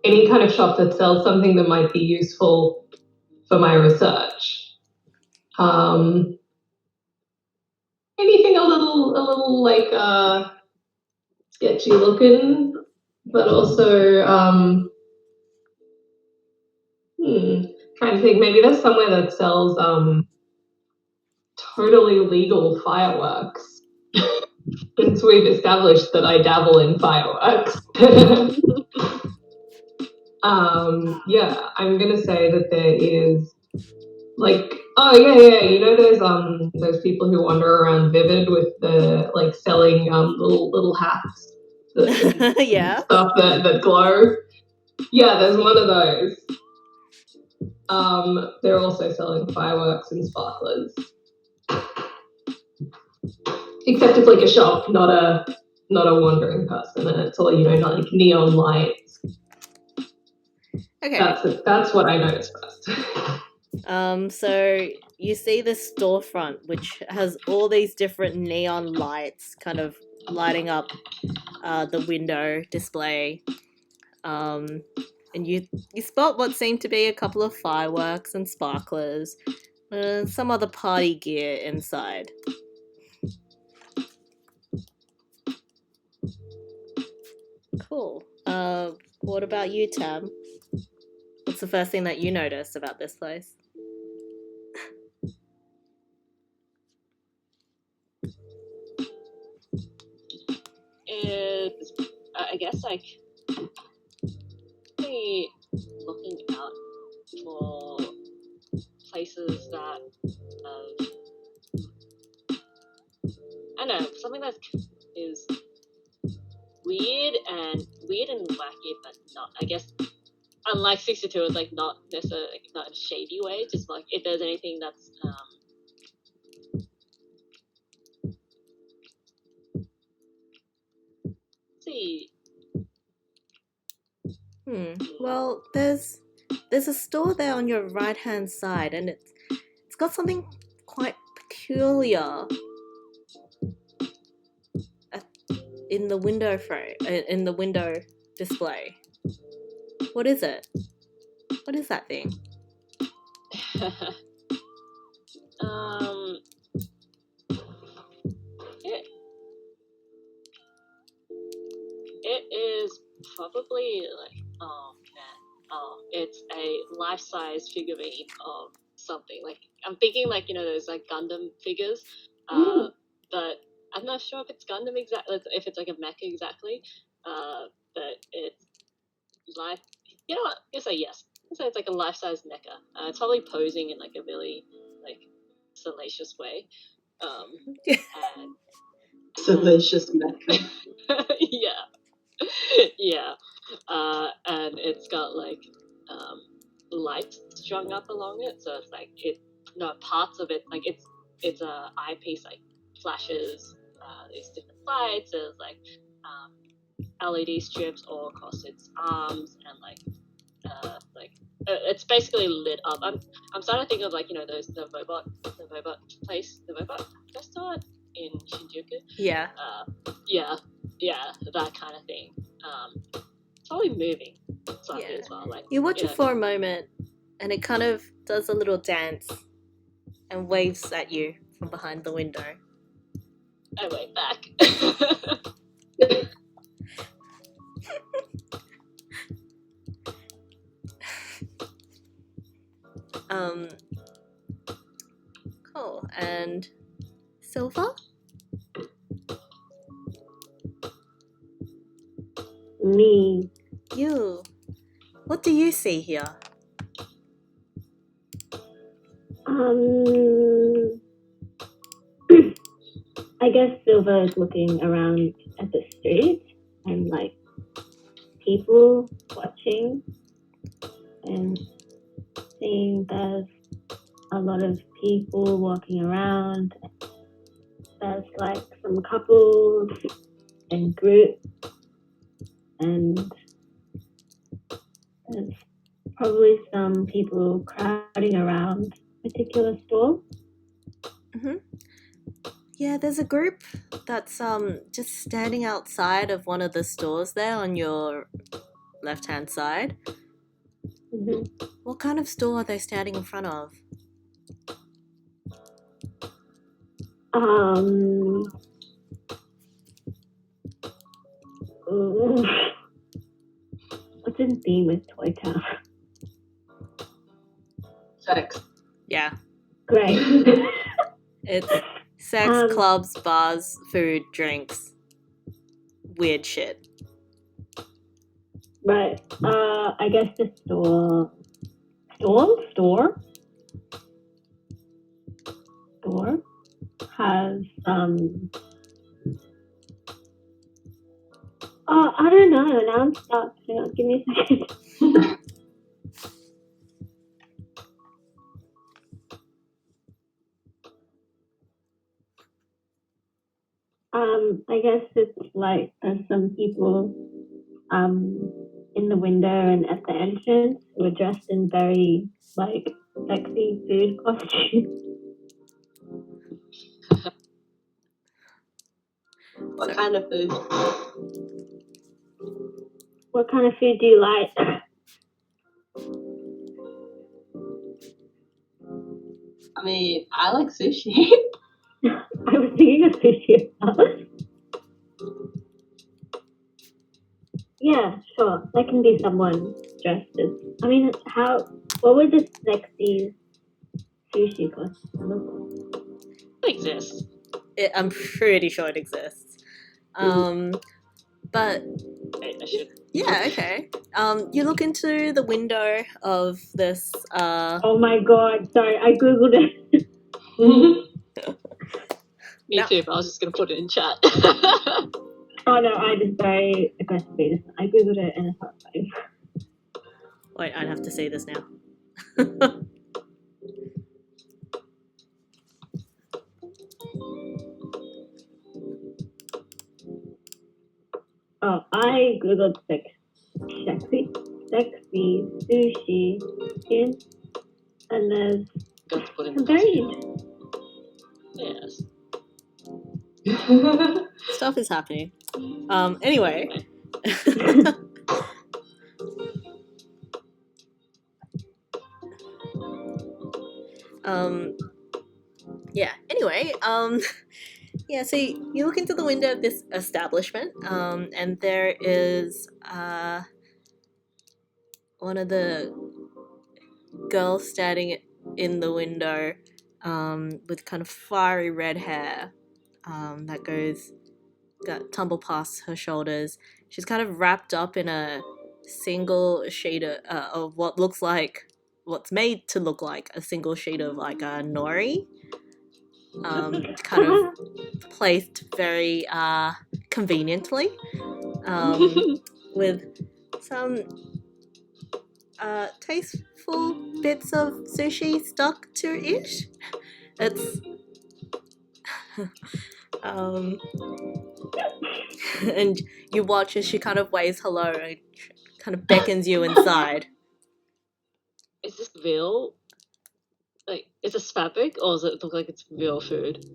any kind of shop that sells something that might be useful for my research. Anything a little like sketchy looking, but also trying to think, maybe there's somewhere that sells totally legal fireworks. Since we've established that I dabble in fireworks. Yeah, I'm gonna say that there is like, oh yeah, you know those people who wander around Vivid with the like selling little hats that Yeah. stuff that glow. Yeah, there's one of those. They're also selling fireworks and sparklers. Except it's like a shop, not a wandering person, and it's all, you know, like neon lights. Okay. That's what I noticed first. So you see this storefront which has all these different neon lights kind of lighting up the window display. And you spot what seem to be a couple of fireworks and sparklers, some other party gear inside. Cool. What about you, Tam? What's the first thing that you notice about this place? Is I guess like really looking out for places that I don't know, something that is weird and wacky, but not, I guess, unlike 62, it's like not necessarily, like, not in a shady way, just like if there's anything that's let's see. Well, there's a store there on your right hand side, and it's got something quite peculiar in the window frame, in the window display. What is it? What is that thing? It is probably like, it's a life-size figurine of something. Like, I'm thinking like, you know, those like Gundam figures, but I'm not sure if it's Gundam exactly, if it's like a mecha exactly, but it's life. You know what? I'll say yes. I'll say it's like a life-size mecha. It's probably posing in like a really like salacious way. And Salacious mecha. yeah. And it's got like lights strung up along it, so it's like parts of it, like it's a eyepiece, like flashes these different lights. There's like LED strips all across its arms, and it's basically lit up. I'm starting to think of like, you know, the robot restaurant. in Shinjuku. Yeah. Yeah, that kind of thing. Probably moving slightly Yeah. as well. Like You watch it for a moment, and it kind of does a little dance and waves at you from behind the window. I wave back. Cool. And Silver? Me. You. What do you see here? I guess Silver is looking around at the street and like people watching and seeing there's a lot of people walking around. There's like some couples and groups, and there's probably some people crowding around a particular store. Mm-hmm. Yeah, there's a group that's just standing outside of one of the stores there on your left-hand side. Mm-hmm. What kind of store are they standing in front of? What's in theme with Toy Town? Sex. Yeah. Great. It's sex, clubs, bars, food, drinks. Weird shit. Right. I guess the store has I don't know. Now I'm stuck. Hang on, give me a second. I guess it's like there's some people in the window and at the entrance who are dressed in very like sexy food costumes. What kind of food? What kind of food do you like? I mean, I like sushi. I was thinking of sushi. Yeah, sure. That can be someone dressed as. I mean, what would the sexy sushi costume look like? It exists. I'm pretty sure it exists. But I should. yeah, okay. You look into the window of this. Oh my god! Sorry, I googled it. Me too, but I was just gonna put it in chat. Oh no, I did very aggressively. I googled it and it's not funny. Wait, I'd have to say this now. Oh, I googled sexy sushi skin, and there's Got to put in some the very Yes. Stuff is happening. Anyway. Yeah, anyway, yeah, so you look into the window of this establishment, and there is, one of the girls standing in the window, with kind of fiery red hair, that tumble past her shoulders. She's kind of wrapped up in a single shade of what's made to look like a single shade of like a nori, kind of placed very conveniently, with some tasteful bits of sushi stuck to it. It's and you watch as she kind of waves hello and kind of beckons you inside. Is this real? Like, is this fabric or does it look like it's real food?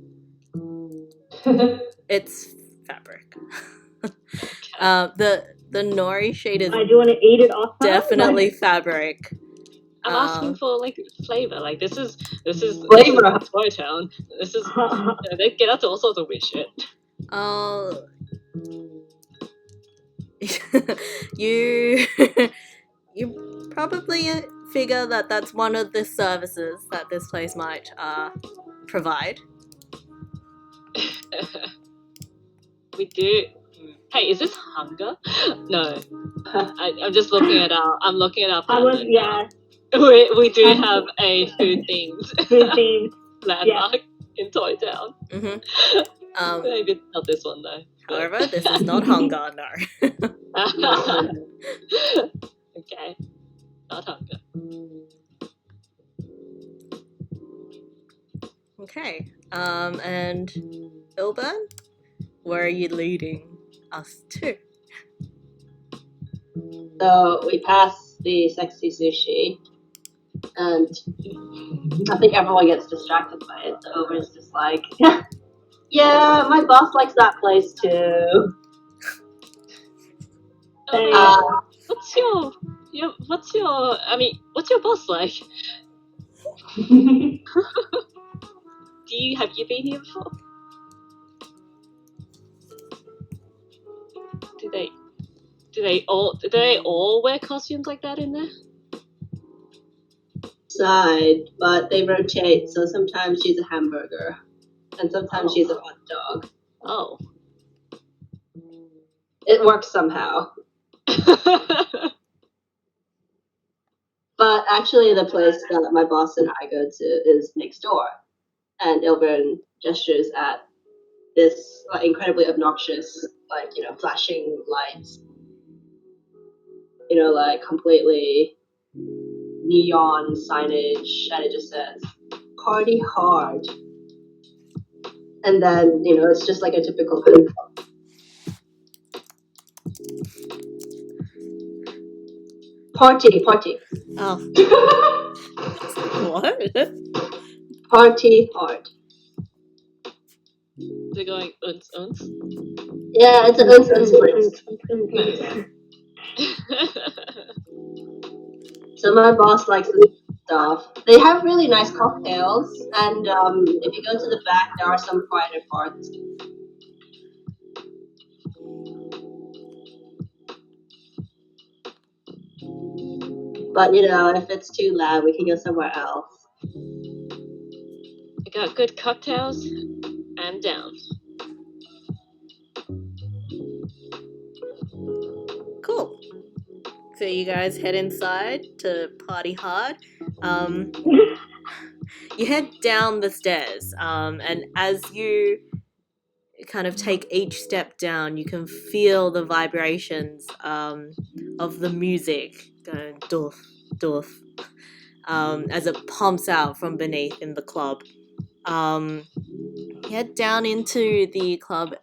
It's fabric. Okay. The nori shade is Do you want to eat it off her? definitely fabric. I'm asking for like flavor. Like this is Flavor. Toy Town. This is Like, they get up to all sorts of weird shit. You you probably figure that that's one of the services that this place might provide. We do. Hey, is this hunger? No. I'm just looking at our. I'm looking at our pamphlet now. We do have a food themed food theme. landmark in Toy Town. Mm-hmm. Maybe it's not this one though. However, this is not hunger, no. Okay, not hunger. Okay. And Ilburn, where are you leading us to? So we pass the sexy sushi, and I think everyone gets distracted by it. So Over's just like, yeah, my boss likes that place too. What's your I mean, what's your boss like? Have you been here before? Do they all wear costumes like that in there? Side, but they rotate. So sometimes she's a hamburger, and sometimes she's a hot dog. Oh. It works somehow. But actually, the place that my boss and I go to is next door, and Ilburn gestures at this incredibly obnoxious, flashing lights. Completely neon signage, and it just says "Party Hard." And then, it's just like a typical food club. Party. Oh. What? Party hard. They're going uns. Yeah, it's an place. So my boss likes this stuff. They have really nice cocktails, and if you go to the back, there are some quieter parts. But if it's too loud, we can go somewhere else. I got good cocktails and downs. Cool. So you guys head inside to party hard. You head down the stairs, and as you kind of take each step down, you can feel the vibrations of the music going doof, doof, as it pumps out from beneath in the club. Head down into the club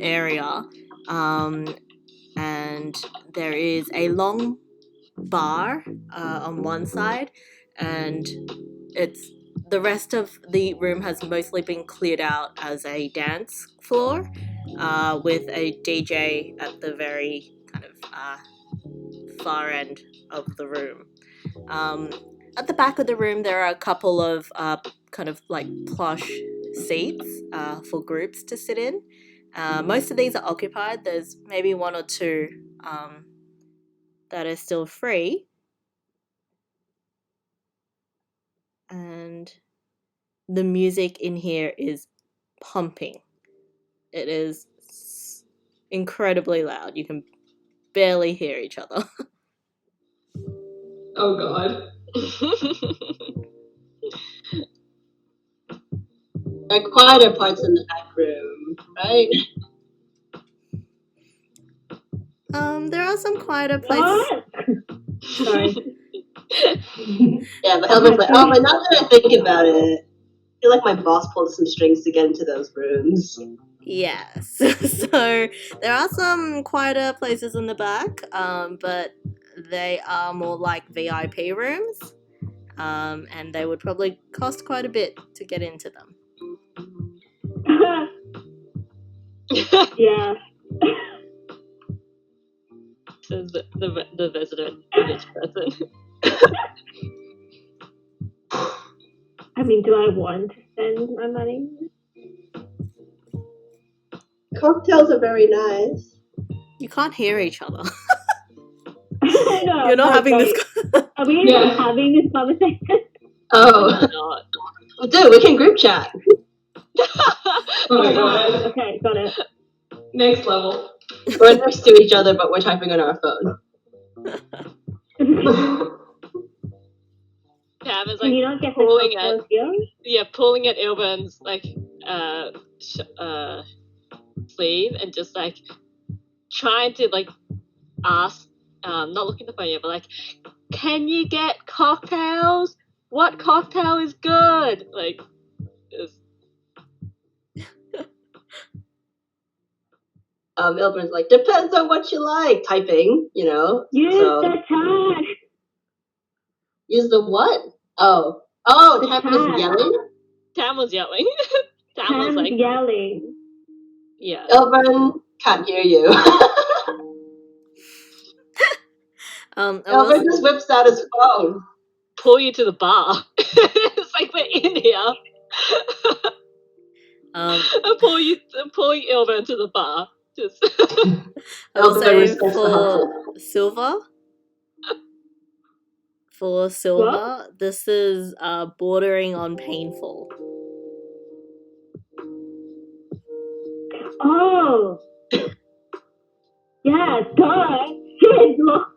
area, and there is a long bar on one side, and the rest of the room has mostly been cleared out as a dance floor, with a DJ at the very kind of far end of the room. At the back of the room, there are a couple of kind of like plush seats for groups to sit in. Most of these are occupied. There's maybe one or two that are still free. And the music in here is pumping. It is incredibly loud. You can barely hear each other. Oh god. There are quieter parts in the back room, right? There are some quieter places. Sorry. Yeah, but Helga's like, oh, but now that I think about it, I feel like my boss pulled some strings to get into those rooms. Yes. So there are some quieter places in the back, but they are more like VIP rooms, and they would probably cost quite a bit to get into them. Yeah. Says the resident rich person. I mean, do I want to spend my money? Cocktails are very nice. You can't hear each other. I know. You're not having wait. this. Are we Yeah. even having this conversation? Oh, Not. dude, we can group chat. Oh my wow. god. Okay, got it. Next level. We're next to each other, but we're typing on our phone. Tam is Can like you not get the pulling at cocktails here? pulling at Ilburn's like sleeve and just like trying to like ask, not looking at the phone yet, but like, can you get cocktails? What cocktail is good? Like, just, Ilburn's like, depends on what you like. Typing, you know. Use So the chat. use the what? Oh, The Tam is chat. yelling. Tam was yelling. Tam was Tam's like, yelling. yeah. Ilburn can't hear you. I Ilburn was just whips out his phone. Pull you to the bar. It's like we're in here. Pull Ilburn to the bar. Just I will Ilburn say responds to help. for Silver, this is bordering on painful. Oh. Yeah, duh. Shit, look.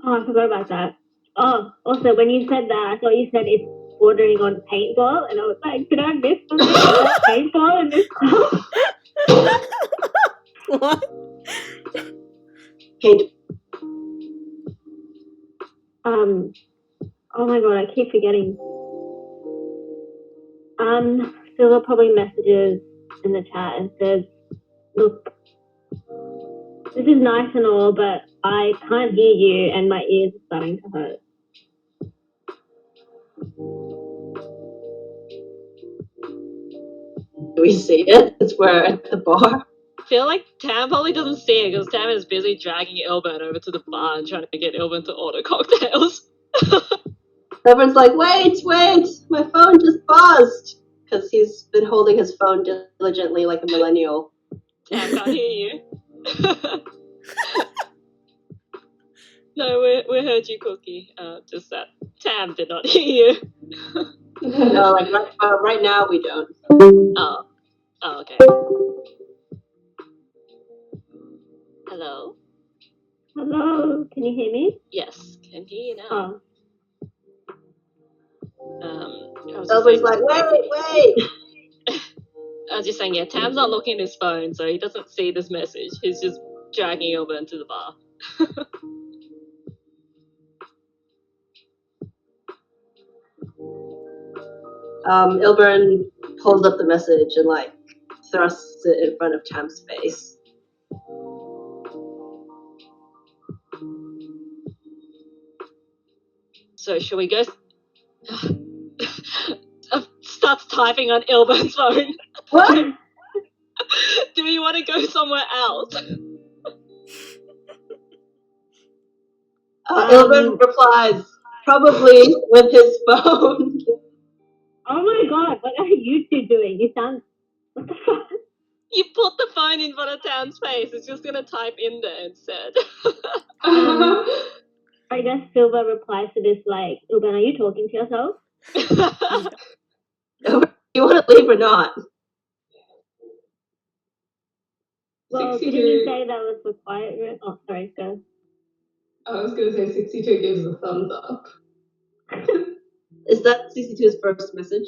Oh, I forgot about that. Oh, also, when you said that, I thought you said it's bordering on paintball, and I was like, did I miss something? Is there paintball in this stuff? What? Paint. Oh my god, I keep forgetting. Silver probably messages in the chat and says, look, this is nice and all, but I can't hear you and my ears are starting to hurt. Do we see it? It's we're at the bar. I feel like Tam probably doesn't see it because Tam is busy dragging Ilburn over to the bar and trying to get Ilburn to order cocktails. Ilburn's like, wait, my phone just buzzed. Because he's been holding his phone diligently like a millennial. Tam can't hear you. No, we heard you, Cookie. Just that Tam did not hear you. No, like right now we don't. Oh, okay. Hello? Hello, can you hear me? Yes, can hear you now. Oh. I was just Ilburn's saying, like, wait. I was just saying, yeah, Tam's not looking at his phone, so he doesn't see this message. He's just dragging Ilburn to the bar. Ilburn pulls up the message and like thrusts it in front of Tam's face. So should we go? Starts typing on Ilburn's phone. What? Do we want to go somewhere else? Ilburn replies, probably with his phone. Oh my god, what are you two doing? You sound... What the fuck? You put the phone in front of Tam's face. It's just gonna type in there instead. I guess Silver replies to this like, Ilban, are you talking to yourself? Do you want to leave or not? Well, 62. didn't you say that was the quiet room? Oh, sorry, go. I was gonna say 62 gives a thumbs up. Is that 62's first message?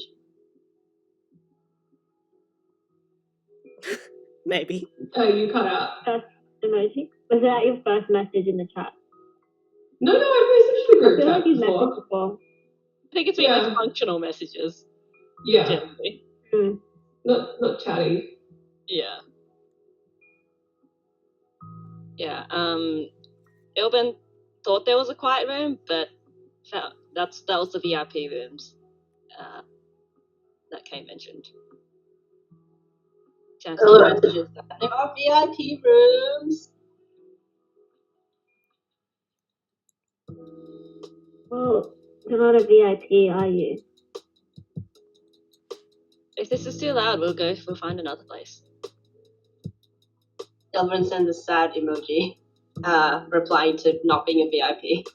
Maybe. You cut out. First emoji? Was that your first message in the chat? No, I've messaged the I group feel chat like you've before. messaged before. I think it's been like functional messages. Yeah. Generally. Not chatty. Yeah. Yeah. Ilbin thought there was a quiet room, but that was the VIP rooms that Kay mentioned. Sounds Hello, like messages. There are VIP rooms. Well, you're not a VIP, are you? if this is too loud, we'll find another place. Delvin sends a sad emoji, replying to not being a VIP.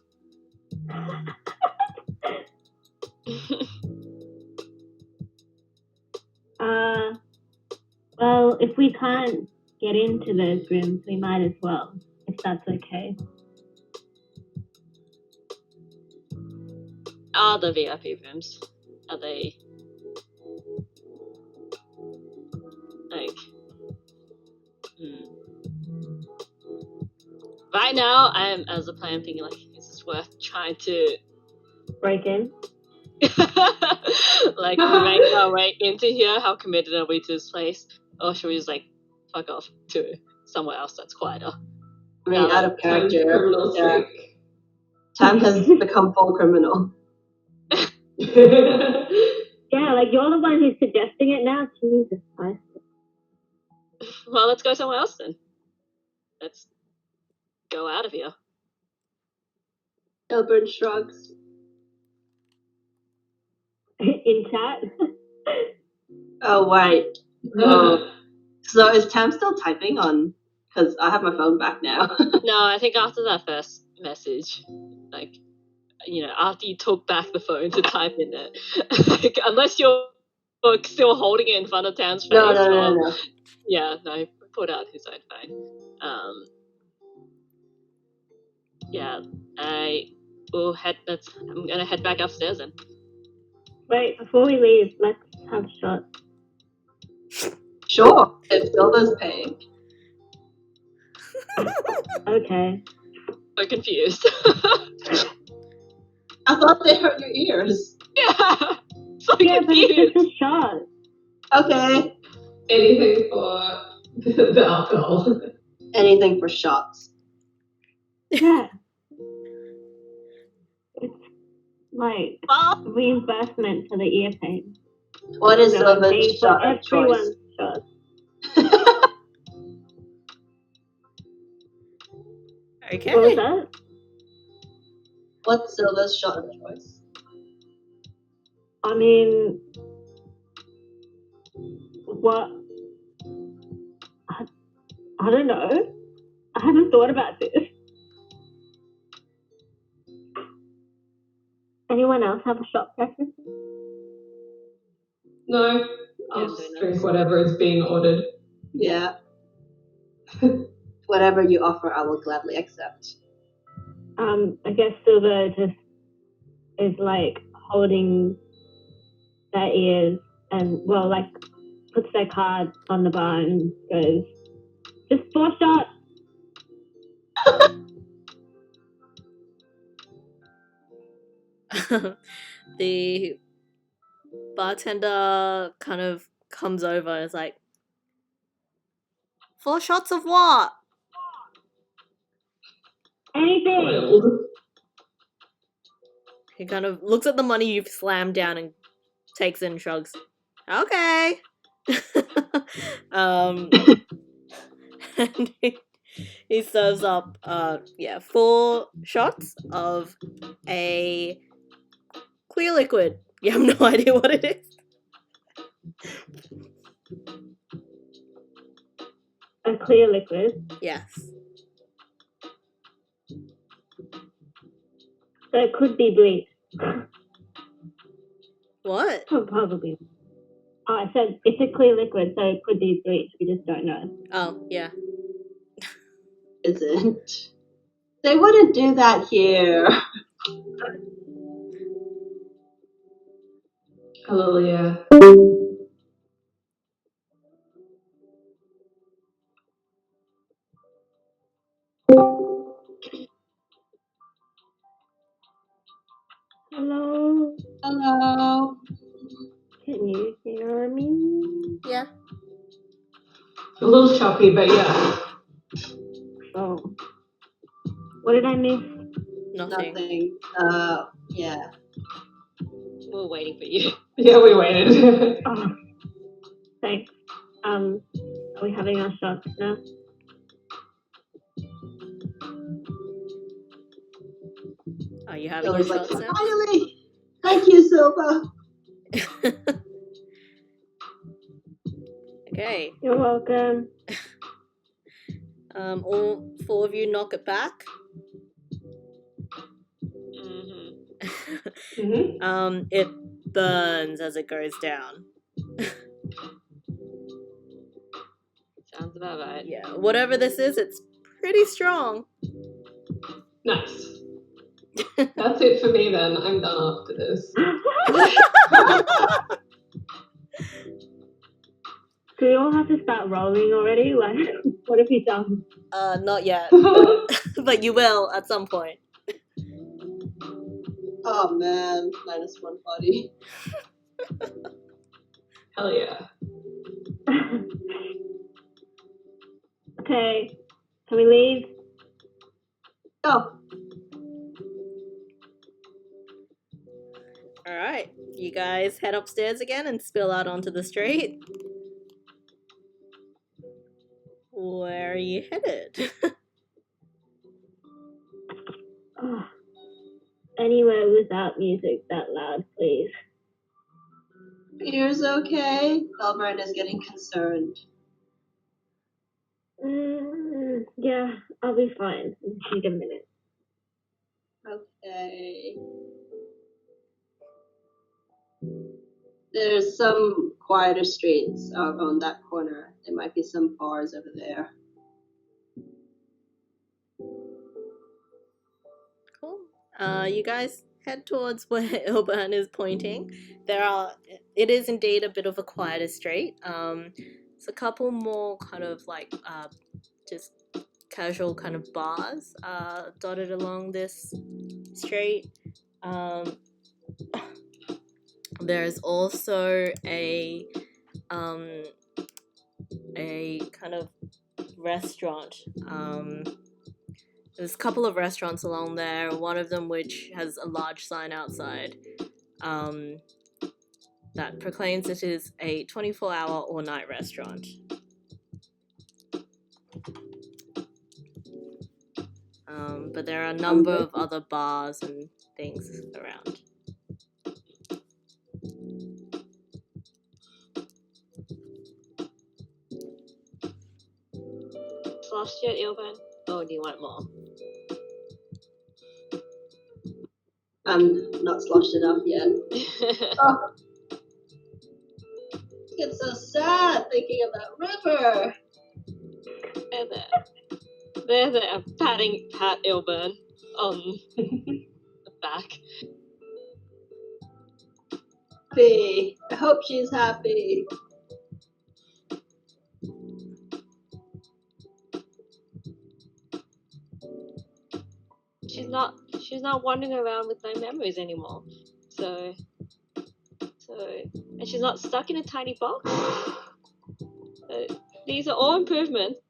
Well, if we can't get into those rooms, we might as well, if that's okay. Are the VIP rooms? Are they like? Right now, I'm as a player, I'm thinking like, is this worth trying to Break in? like make our way into here? How committed are we to this place? Or should we just like fuck off to somewhere else that's quieter? I mean, out of Time's character. criminal Yeah. streak. Tam has become full criminal. Yeah, like you're the one who's suggesting it now. Jesus Christ. Well, let's go somewhere else then. Let's go out of here. Elburn shrugs. In chat? Oh, wait. Oh. So is Tam still typing on? Because I have my phone back now. No, I think after that first message, like, you know, after you took back the phone to type in it, like, unless you're still holding it in front of Tam's face. No. Yeah, no, put out his own phone. Yeah, I will head. I'm gonna head back upstairs then. Wait, before we leave, let's have shots. Sure, if Silva's paying. Okay. So confused. I thought they hurt your ears. Yeah, so Yeah, but confused. it's just a shot. Okay. Anything for the alcohol. Anything for shots. Yeah. It's like Well, reimbursement for the ear pain. What is No, Silva's paying for shot of choice? everyone's shot. Okay. What was that? What's Silva's shot of choice? I mean, what? I don't know. I haven't thought about this. Anyone else have a shot preference? No, I'll Yeah, just very drink nice. whatever is being ordered. Yeah. Whatever you offer, I will gladly accept. I guess Silver just is like holding their ears and, well, like puts their card on the bar and goes, just 4 shots. The bartender kind of comes over and is like, 4 shots of what? Anything. Spoiled. He kind of looks at the money you've slammed down and takes it and shrugs. Okay. And he serves up 4 shots of a clear liquid. You have no idea what it is. A clear liquid. Yes. So it could be bleach. What? Oh, probably. Oh, I said it's a clear liquid, so it could be bleach. We just don't know. Oh, yeah. Isn't. They wouldn't do that here. Hello, yeah. Hello? Hello. Can you hear me? Yeah. A little choppy, but yeah. Oh. What did I miss? Nothing. Nothing. Yeah. we're waiting for you. Yeah, we waited. Oh. Thanks. Are we having our shots now? Are you having your Silver's like, shots now? finally! Thank you, Silver! Okay. You're welcome. All 4 of you knock it back. Mm-hmm. It burns as it goes down. Sounds about right. Yeah, whatever this is, it's pretty strong. Nice. That's it for me then. I'm done after this. Do we all have to start rolling already? Like, what have we done? Not yet, but you will at some point. Oh man, -1 body. Hell yeah. Okay, can we leave? Oh, Alright, you guys head upstairs again and spill out onto the street. Where are you headed? Oh, anywhere without music that loud, please. Peter's okay. Valbrand is getting concerned. Yeah, I'll be fine. Take a minute. Okay. There's some quieter streets out on that corner. There might be some bars over there. Cool. You guys head towards where Ilburn is pointing. It is indeed a bit of a quieter street. It's a couple more kind of like just casual kind of bars dotted along this street. There's also a kind of restaurant. There's a couple of restaurants along there, one of them which has a large sign outside that proclaims it is a 24-hour or night restaurant. But there are a number of other bars and things around. Lost yet, Ilvan? Oh, do you want more? I'm not sloshed enough yet. Oh. It's so sad thinking of that river. There, I'm pat Ilburn on the back. Happy. I hope she's happy. She's not wandering around with no memories anymore. So, and she's not stuck in a tiny box. So, these are all improvements.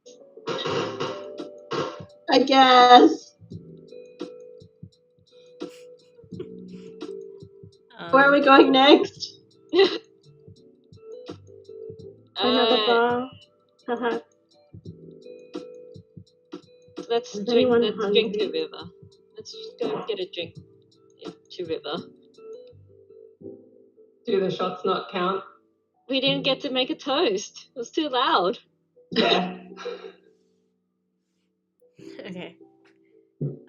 I guess. Where are we going next? Another bar, perhaps. Let's Is drink anyone to hungry? River. Let's just go get a drink to River. Do the shots not count? We didn't get to make a toast. It was too loud. Yeah. Okay.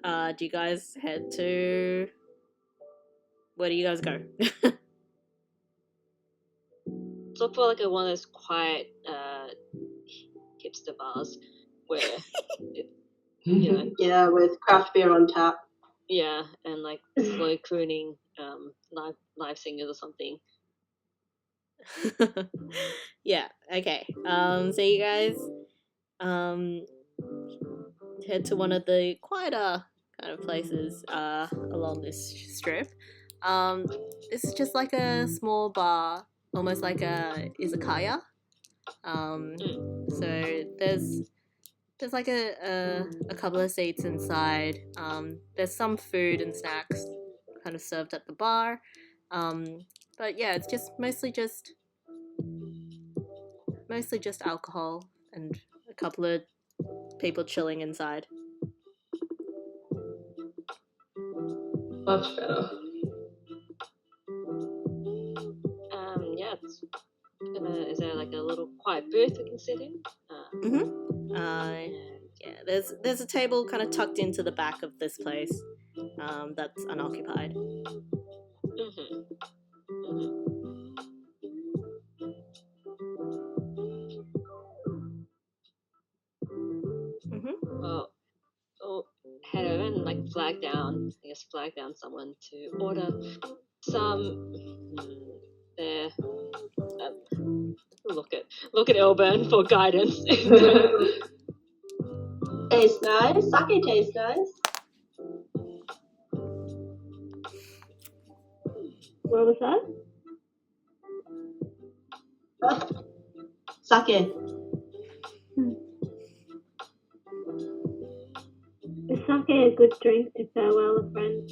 Do you guys head to... Where do you guys go? Look for like one of those quiet hipster bars where you know, Yeah, with craft beer on tap. yeah, and like slow crooning live singers or something. Yeah, okay. So you guys head to one of the quieter kind of places along this strip. This is just like a small bar, almost like a izakaya. So there's like a couple of seats inside. There's some food and snacks kind of served at the bar. But yeah, it's just mostly just alcohol and a couple of people chilling inside. Much better. Yeah, it's is there like a little quiet booth we can sit in? Yeah, there's a table kind of tucked into the back of this place, that's unoccupied. Mm-hmm. Well, we'll head over and like flag down someone to order some. There. Look at Elburn for guidance. Tastes nice. Sake tastes nice. What was that? Sake. Is sake a good drink to farewell a friend?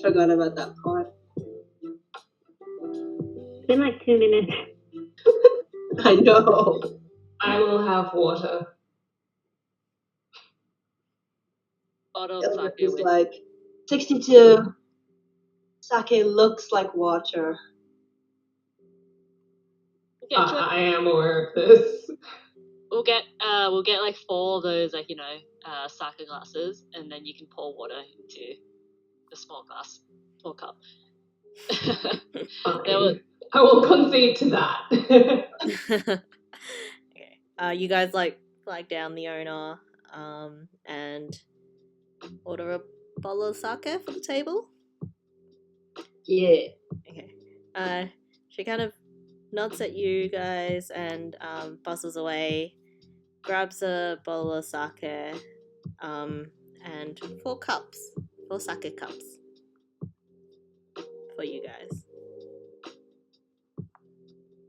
Forgot about that part. It's been like 2 minutes. I know. I will have water. Bottled Elmer sake is with like 62. Sake looks like water. I am aware of this. We'll get like 4 of those like sake glasses, and then you can pour water into the small cup. Fine. I will concede to that. Okay. You guys like flag down the owner, and order a bottle of sake for the table. Yeah. Okay. She kind of nods at you guys and bustles away, grabs a bottle of sake, and 4 sake cups for you guys.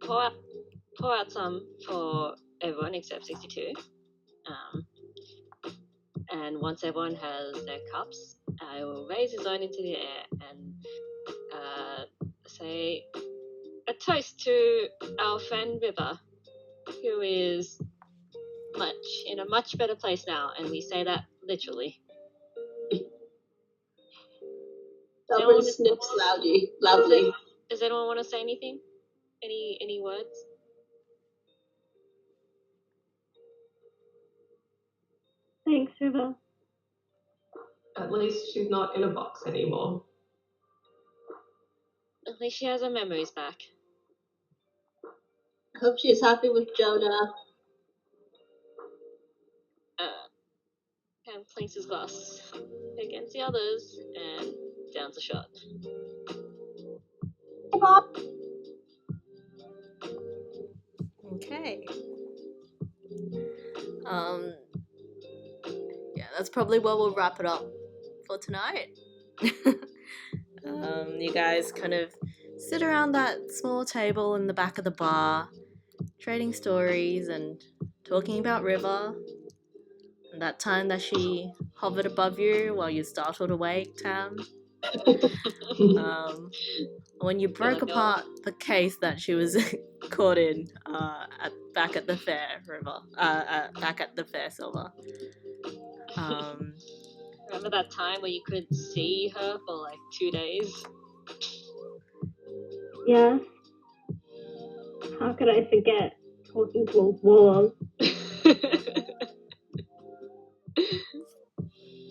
Pour out some for everyone except 62. And once everyone has their cups, I will raise his own into the air and say a toast to our friend River, who is in a much better place now, and we say that literally. Elmer snips loudly. Does anyone want to say anything? Any words? Thanks, River. At least she's not in a box anymore. At least she has her memories back. I hope she's happy with Jonah. And clinks his glass against the others and downs a shot. Okay. Yeah, that's probably where we'll wrap it up for tonight. You guys kind of sit around that small table in the back of the bar, trading stories and talking about River, and that time that she hovered above you while you startled awake, Tam. When you broke apart the case that she was caught in back at the fair, River. Back at the fair, Silver. Remember that time where you couldn't see her for like 2 days? Yeah. How could I forget talking to a wall?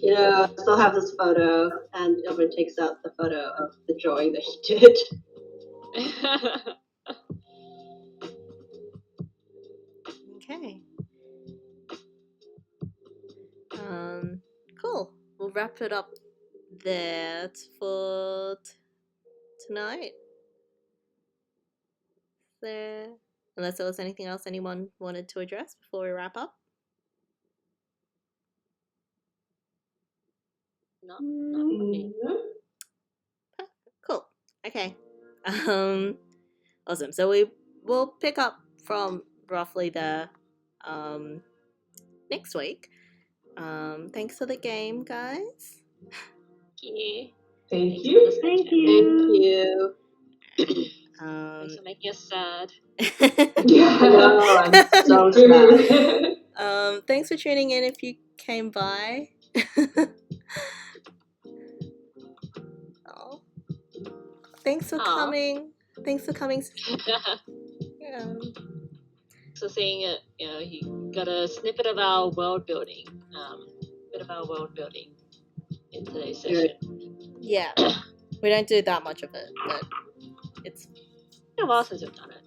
I still have this photo, and Elmer takes out the photo of the drawing that he did. Okay. Cool. We'll wrap it up there for tonight. Unless there was anything else anyone wanted to address before we wrap up. Not me. Cool. Okay. Awesome. So we'll pick up from roughly there next week. Thanks for the game, guys. Yeah. Thank you. Thank you. Thank you. Thanks for making us sad. Yeah. No, I'm so sad. Thanks for tuning in if you came by. Oh. Thanks for Aw. coming. Thanks for coming. So seeing it, you know, he got a snippet of our world building, bit of our world building in today's session. Yeah, we don't do that much of it, but it's It's been a while since we've done it.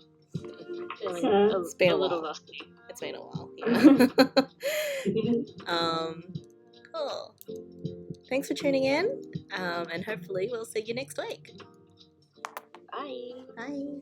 Feeling It's been a a little while. rusty. It's been a while. Yeah. Cool. Thanks for tuning in, and hopefully we'll see you next week. Bye. Bye.